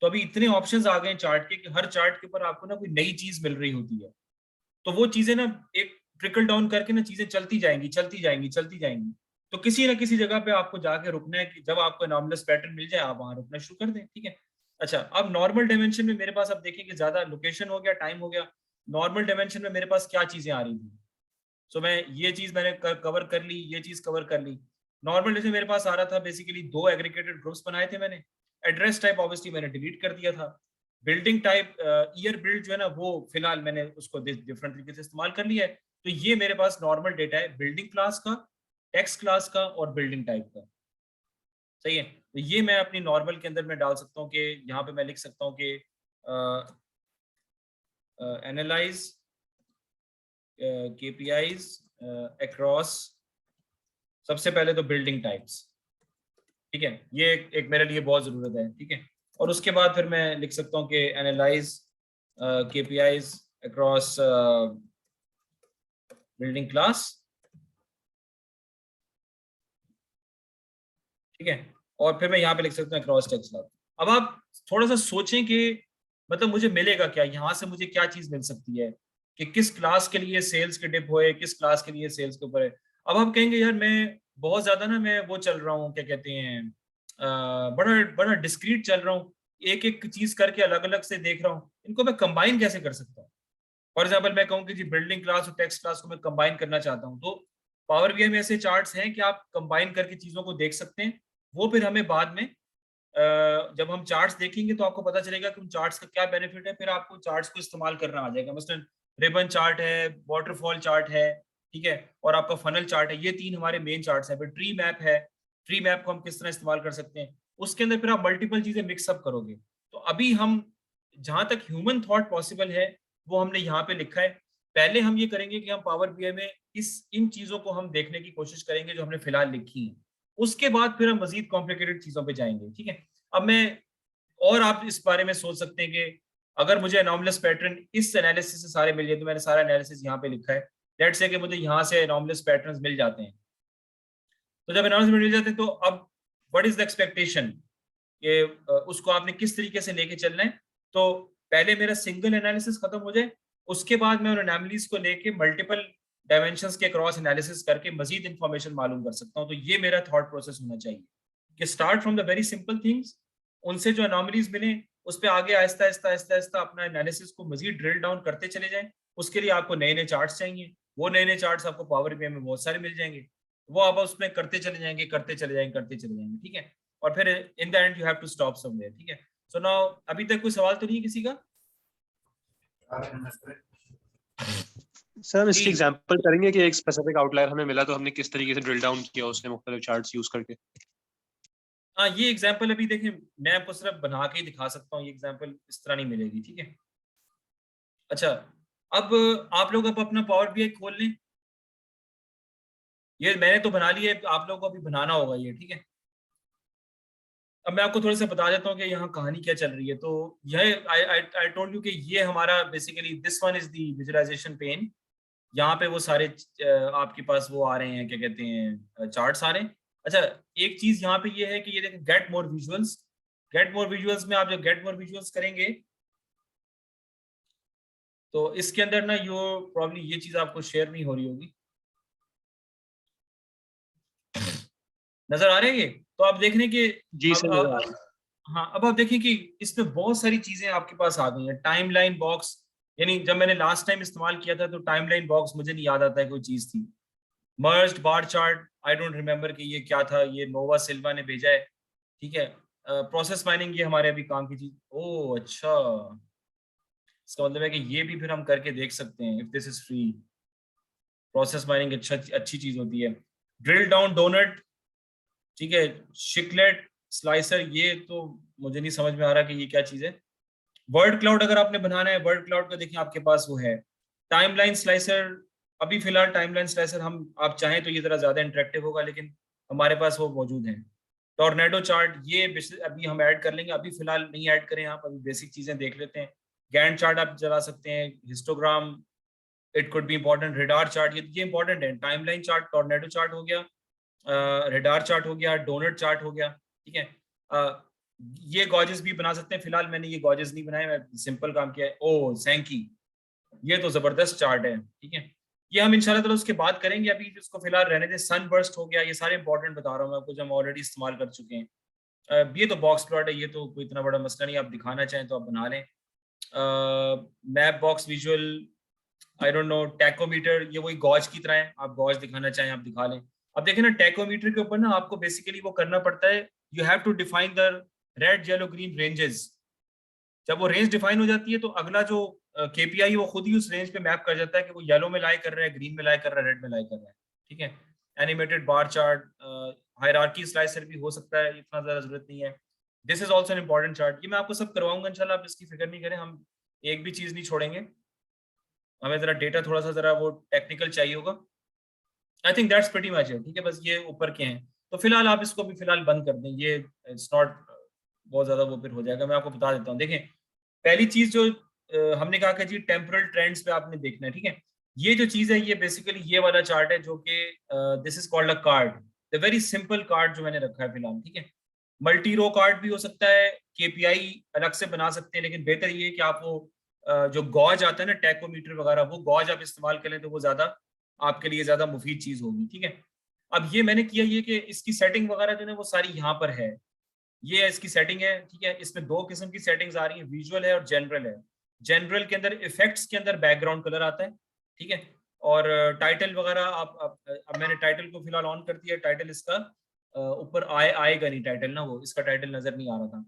तो अभी इतने ऑप्शंस आ गए चार्ट के कि हर चार्ट के ऊपर आपको ना कोई नई चीज मिल रही होती है। तो वो चीजें ना एक ट्रिकल डाउन करके ना चीजें चलती जाएंगी। तो किसी ना किसी जगह पे आपको जाके रुकना है कि जब आपको एनॉमलस पैटर्न मिल जाए आप वहां रुकना शुरू कर दें, ठीक है। अच्छा, अब नॉर्मल डायमेंशन में मेरे पास, अब देखिए कि ज्यादा लोकेशन हो गया, टाइम हो गया, नॉर्मल डायमेंशन में मेरे पास क्या चीजें आ रही थी। सो मैं ये चीज मैंने कवर कर ली, ये चीज कवर कर ली। नॉर्मल डायमेंशन मेरे पास आ रहा था बेसिकली दो एग्रीगेटेड ग्रुप्स बनाए थे मैंने। एड्रेस टाइप ऑब्वियसली मैंने डिलीट कर दिया था। बिल्डिंग टाइप ईयर बिल्ड जो है ना वो फिलहाल मैंने उसको डिफरेंट तरीके से इस्तेमाल कर लिया है। तो ये मेरे पास नॉर्मल डेटा है बिल्डिंग क्लास का, टेक्स्ट क्लास का और बिल्डिंग टाइप का, सही है। तो ये मैं अपनी नॉर्मल के अंदर मैं डाल सकता हूँ कि यहाँ पे मैं लिख सकता हूँ कि एनालाइज KPIs अक्रॉस, सबसे पहले तो बिल्डिंग टाइप्स, ठीक है। ये एक मेरे लिए बहुत जरूरत है, ठीक है। और उसके बाद फिर मैं लिख सकता हूँ कि analyse KPIs across building class, ठीक है। और फिर मैं यहाँ पे लिख सकता हूँ क्रॉस टेक्स्ट क्लास। अब आप थोड़ा सा सोचें कि मतलब मुझे मिलेगा क्या, यहाँ से मुझे क्या चीज मिल सकती है, कि किस क्लास के लिए सेल्स के डिप होए, किस क्लास के लिए सेल्स के ऊपर है। अब आप कहेंगे यार मैं बहुत ज्यादा ना मैं वो चल रहा हूँ, क्या कहते हैं, बड़ा बड़ा डिस्क्रीट चल रहा हूँ, एक एक चीज करके अलग अलग से देख रहा हूँ, इनको मैं कंबाइन कैसे कर सकता हूँ। फॉर एग्जाम्पल मैं कहूँ कि जी बिल्डिंग क्लास और टेक्स्ट क्लास को मैं कंबाइन करना चाहता हूँ, तो पावर BI में ऐसे चार्ट्स हैं कि आप कंबाइन करके चीजों को देख सकते हैं। वो फिर हमें बाद में जब हम चार्ट्स देखेंगे तो आपको पता चलेगा कि उन चार्ट्स का क्या बेनिफिट है, फिर आपको चार्ट्स को इस्तेमाल करना आ जाएगा। मसलन रिबन चार्ट है, वाटरफॉल चार्ट है, ठीक है, और आपका फनल चार्ट है, ये तीन हमारे मेन चार्ट्स हैं। फिर ट्री मैप है, ट्री मैप को हम किस तरह इस्तेमाल कर सकते हैं, उसके अंदर फिर आप मल्टीपल चीजें मिक्सअप करोगे। तो अभी हम जहां तक ह्यूमन थॉट पॉसिबल है वो हमने यहाँ पे लिखा है। पहले हम ये करेंगे कि हम पावर BI में इन चीजों को हम देखने की कोशिश करेंगे जो हमने फिलहाल लिखी है, उसके बाद फिर हम मजीद कॉम्प्लिकेटेड चीजों पे जाएंगे, ठीक है। अब मैं, और आप इस बारे में सोच सकते हैं कि अगर मुझे एनॉमलस पैटर्न इस एनालिसिस से सारे मिल जाए, तो मैंने सारा एनालिसिस यहाँ पे लिखा है, लेट्स से कि मुझे यहाँ से एनॉमलस पैटर्न्स मिल जाते हैं, तो जब एनॉमलस मिल जाते हैं तो अब व्हाट इज द एक्सपेक्टेशन, ये उसको आपने किस तरीके से लेके चलना है। तो पहले मेरा सिंगल एनालिसिस खत्म हो जाए, उसके बाद मैं उन एनॉमलीज को लेके मल्टीपल डायमेंशंस के क्रॉस एनालिसिस करके मजीद इंफॉर्मेशन मालूम कर सकता हूँ। तो ये मेरा थॉट प्रोसेस होना चाहिए कि start from the very simple things, उनसे जो एनॉमलीज मिले उस पर आगे आहिस्ता आहिस्ता आहिस्ता आहिस्ता अपना एनालिसिस को मजीद ड्रिल डाउन करते चले जाएं। उसके लिए आपको नए नए चार्ट्स चाहिए, वो नए नए चार्ट्स आपको पावर बीआई में बहुत सारे मिल जाएंगे, वो आप उसमें करते चले जाएंगे करते चले जाएंगे करते चले जाएंगे, ठीक है। और फिर in the end you have to stop somewhere, ठीक है। सो नाउ अभी तक कोई सवाल तो नहीं है किसी का? सर हम इसकी जी। एग्जांपल करेंगे कि एक स्पेसिफिक आउटलायर हमें मिला तो हमने किस तरीके से ड्रिल डाउन किया उसने मुख्तलिफ चार्ट्स यूज करके। हाँ, ये एग्जांपल अभी देखें, मैं आपको सिर्फ बना के ही दिखा सकता हूँ, ये एग्जांपल इस तरह नहीं मिलेगी, ठीक है। अच्छा, अब आप लोग अब अपना पावर बीआई खोल लें, ये मैंने तो बना लिया है, आप लोगों को अभी बनाना होगा ये, ठीक है। अब मैं आपको थोड़ा सा बता देता हूँ कि यहाँ कहानी क्या चल रही है। तो यह आई टोल्ड यू कि ये हमारा basically this one is the visualisation pane. यहाँ पे वो सारे आपके पास वो आ रहे हैं, क्या कहते हैं, चार्ट्स आ रहे हैं। अच्छा, एक चीज यहाँ पे ये है कि ये देखें, get more visuals. Get more visuals में आप जब गेट मोर विजुअल्स करेंगे तो इसके अंदर ना यो प्रॉब्ली ये चीज आपको शेयर नहीं हो रही होगी, नजर आ रहे हैं ये? तो आप देख रहे हैं कि जी सर हाँ, अब आप देखें कि इसमें बहुत सारी चीजें आपके पास आ गई हैं। टाइमलाइन बॉक्स, यानी जब मैंने लास्ट टाइम इस्तेमाल किया था तो टाइमलाइन बॉक्स मुझे नहीं याद आता है कोई चीज थी। Merged bar chart, I don't remember कि ये क्या था, ये नोवा सिल्वा ने भेजा है, ठीक है। प्रोसेस माइनिंग, ये हमारे अभी काम की चीज। ओह अच्छा, इसका मतलब है कि ये भी फिर हम करके देख सकते हैं, if this is free. Process mining अच्छी चीज होती है। ड्रिल डाउन डोनट, ठीक है। शिकलेट स्लाइसर, ये तो मुझे नहीं समझ में आ रहा कि ये क्या चीज है। वर्ड क्लाउड अगर आपने बनाना है, वर्ड क्लाउड का देखिए आपके पास वो है। टाइमलाइन स्लाइसर, अभी फिलहाल टाइमलाइन स्लाइसर हम, आप चाहें तो ये जरा ज्यादा इंटरेक्टिव होगा, लेकिन हमारे पास वो मौजूद है। टॉर्नेडो चार्ट, ये अभी हम ऐड कर लेंगे, अभी फिलहाल नहीं ऐड करें, आप अभी बेसिक चीजें देख लेते हैं। गैंट चार्ट आप चला सकते हैं, histogram, it could be important. Radar chart, ये इंपॉर्टेंट है। टाइमलाइन चार्ट, टॉर्नेडो चार्ट हो गया, रेडार चार्ट हो गया, डोनट चार्ट हो गया, ठीक है। ये गॉजेस भी बना सकते हैं, फिलहाल मैंने ये गॉजेस नहीं बनाए, मैं सिंपल काम किया है। ओ सैंकी, ये तो जबरदस्त चार्ट है, ठीक है। ये हम इंशाल्लाह ताला उसके बाद करेंगे, अभी इसको फिलहाल रहने दें। सनबर्स्ट हो गया, ये सारे इंपॉर्टेंट बता रहा हूँ मैं आपको, जो हम ऑलरेडी इस्तेमाल कर चुके हैं। ये तो बॉक्स प्लॉट है, ये तो कोई इतना बड़ा मसला नहीं, आप दिखाना चाहें तो आप बना लें। Map box visual, I don't know. Tachometer, ये वही गॉज की तरह है, आप गॉज दिखाना चाहें आप दिखा लें। अब देखें ना, टैकोमीटर के ऊपर ना आपको बेसिकली वो करना पड़ता है, you have to define the red yellow green ranges. जब वो रेंज डिफाइन हो जाती है तो अगला जो केपीआई वो खुद ही उस रेंज पे मैप कर जाता है कि वो येलो में लाई कर रहा है, ग्रीन में लाई कर रहा है, रेड में लाई कर रहा है, ठीक है। Animated bar chart, hierarchy slicer भी हो सकता है, इतना ज्यादा जरूरत नहीं है। This is also an important chart, ये मैं आपको सब करवाऊंगा इंशाल्लाह, आप इसकी फिक्र नहीं करें, हम एक भी चीज नहीं छोड़ेंगे। हमें जरा डेटा थोड़ा सा जरा वो टेक्निकल चाहिए होगा। I think that's pretty much है, ठीक है। बस ये ऊपर के हैं, तो फिलहाल आप इसको भी फिलहाल बंद कर दें, ये इट्स नॉट बहुत ज्यादा वो फिर हो जाएगा। मैं आपको बता देता हूँ, देखें पहली चीज जो हमने कहा कि जी टेम्पोरल ट्रेंड्स पे आपने देखना है, ठीक है। ये जो चीज है ये बेसिकली ये वाला चार्ट है, जो कि this is called a card, the very simple card जो मैंने रखा है फिलहाल, ठीक है। मल्टी रो कार्ड भी हो सकता है, केपीआई अलग से बना सकते हैं, लेकिन बेहतर ये है कि आप वो जो गॉज आता है ना, टैकोमीटर वगैरह, वो गॉज आप इस्तेमाल करें तो वो ज्यादा आपके लिए ज्यादा मुफीद चीज होगी, ठीक है। अब ये मैंने किया ये कि इसकी सेटिंग वगैरह जो है वो सारी यहाँ पर है, ये इसकी सेटिंग है, ठीक है। इसमें दो किस्म की सेटिंग्स आ रही हैं, विजुअल है और जनरल है। जनरल के अंदर इफेक्ट्स के अंदर बैकग्राउंड कलर आता है, ठीक है। और टाइटल वगैरह अब मैंने टाइटल को फिलहाल ऑन कर दिया, टाइटल इसका ऊपर आएगा नहीं टाइटल ना, वो इसका टाइटल नजर नहीं आ रहा था।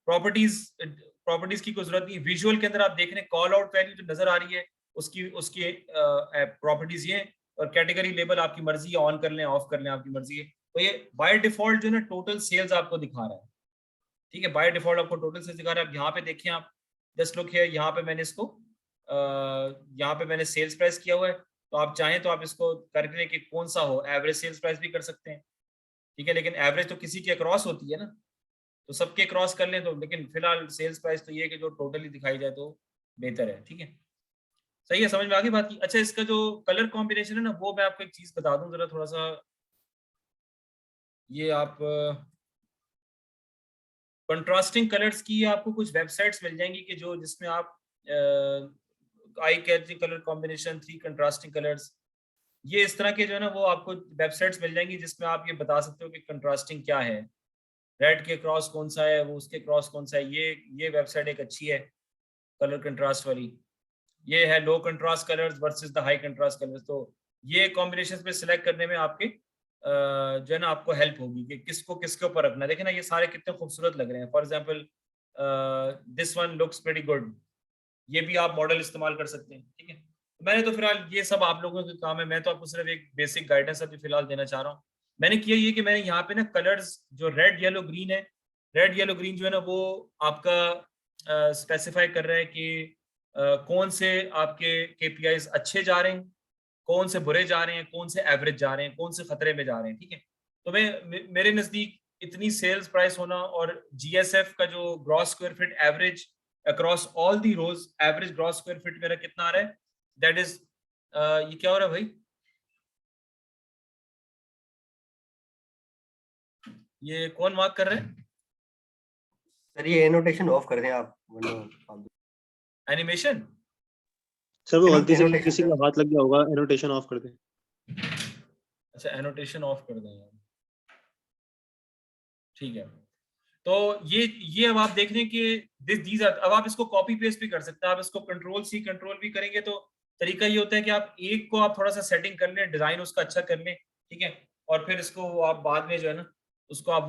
प्रॉपर्टीज की कोई जरूरत नहीं। विजुअल के अंदर आप देख रहे हैं कॉल आउट वैल्यू जो नजर आ रही है, उसकी उसकी प्रॉपर्टीज ये, और कैटेगरी लेबल आपकी मर्जी है, ऑन कर लें ऑफ कर लें आपकी मर्जी है। तो ये बाय डिफॉल्ट जो है ना टोटल सेल्स आपको दिखा रहा है, ठीक है। बाय डिफॉल्ट आपको टोटल सेल्स दिखा रहा है। अब यहाँ पे देखिए आप, जस्ट लुक हियर, यहाँ पे मैंने इसको यहाँ पे मैंने सेल्स प्राइस किया हुआ है, तो आप चाहें तो आप इसको करके कि कौन सा हो, एवरेज सेल्स प्राइस भी कर सकते हैं, ठीक है। लेकिन एवरेज तो किसी के अक्रॉस होती है ना, तो सबके क्रॉस कर लें तो, लेकिन फिलहाल सेल्स प्राइस तो ये है कि जो टोटली दिखाई जाए तो बेहतर है। ठीक है, सही है, समझ में आ गई बात की। अच्छा, इसका जो कलर कॉम्बिनेशन है ना, वो मैं आपको एक चीज बता दूं जरा थोड़ा सा, ये आप कंट्रास्टिंग कलर्स की आपको कुछ वेबसाइट्स मिल जाएंगी कि जो जिसमें आप eye catching colour combination, 3 contrasting colours, ये इस तरह के जो है ना वो आपको वेबसाइट्स मिल जाएंगी जिसमें आप ये बता सकते हो कि कंट्रास्टिंग क्या है, रेड के क्रॉस कौन सा है, वो उसके क्रॉस कौन सा है। ये वेबसाइट एक अच्छी है कलर कंट्रास्ट वाली। ये है low contrast colours versus the high contrast colours. तो ये कॉम्बिनेशंस पे सिलेक्ट करने में आपके जो है ना आपको हेल्प होगी कि किसको किसके ऊपर रखना है। देखें ना ये सारे कितने खूबसूरत लग रहे हैं। For example this one looks pretty good, ये भी आप मॉडल इस्तेमाल कर सकते हैं। ठीक है, मैंने तो फिलहाल ये सब आप लोगों के काम है, मैं तो आपको सिर्फ एक बेसिक गाइडेंस अभी फिलहाल देना चाह रहा हूँ। मैंने किया ये कि मैंने यहाँ पे ना कलर्स जो रेड येलो ग्रीन है, रेड येलो ग्रीन जो है ना वो आपका स्पेसिफाई कर रहा है कि कौन से आपके KPIs अच्छे जा रहे हैं, कौन से बुरे जा रहे हैं, कौन से एवरेज जा रहे हैं, कौन से खतरे में जा रहे हैं। ठीक है, तो मेरे नजदीक इतनी सेल्स प्राइस होना और GSF का जो gross square feet average across all the rows, average gross square feet मेरा कितना आ रहा है, दैट इज ये क्या हो रहा है भाई, ये कौन मार्क कर रहे हैं? सर ये एनोटेशन ऑफ कर दें आप, वरना एनिमेशन। सर वो गलती से Annotation, किसी sir. का हाथ लग गया होगा, एनोटेशन ऑफ कर दें। अच्छा, एनोटेशन ऑफ कर दें यार, ठीक है। तो ये अब आप देख रहे हैं कि दीज आर, अब आप इसको कॉपी पेस्ट भी कर सकते हैं। आप इसको कंट्रोल-C कंट्रोल भी करेंगे तो तरीका ये होता है कि आप एक को आप थोड़ा सा सेटिंग कर लें, डिजाइन उसका अच्छा कर लें, ठीक है, और फिर इसको आप बाद में जो है ना उसको आप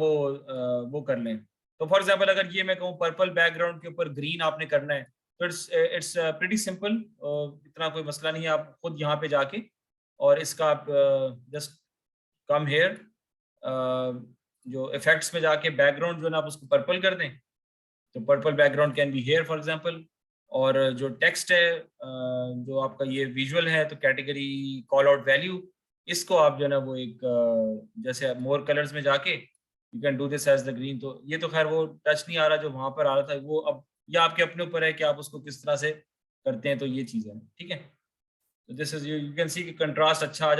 वो कर लें। तो फॉर एग्जांपल अगर ये मैं कहूँ पर्पल बैकग्राउंड के ऊपर ग्रीन आपने करना है तो इट्स प्रीटी सिंपल, इतना कोई मसला नहीं है। आप खुद यहाँ पे जाके और इसका आप जस्ट कम हेयर, जो इफेक्ट्स में जाके बैकग्राउंड जो है ना आप उसको पर्पल कर दें, तो purple background can be here for example. और जो टेक्स्ट है जो आपका ये विजुअल है, तो कैटेगरी कॉल आउट वैल्यू, इसको आप जो है ना वो एक जैसे मोर कलर्स में जाके you can do this as the green. तो ये तो खैर वो टच नहीं आ रहा जो वहां पर आ रहा था, वो अब ये आपके अपने ऊपर है कि आप उसको किस तरह से करते हैं। तो ये चीज़ है, ठीक है। तो this is you can see कि कंट्रास्ट अच्छा आ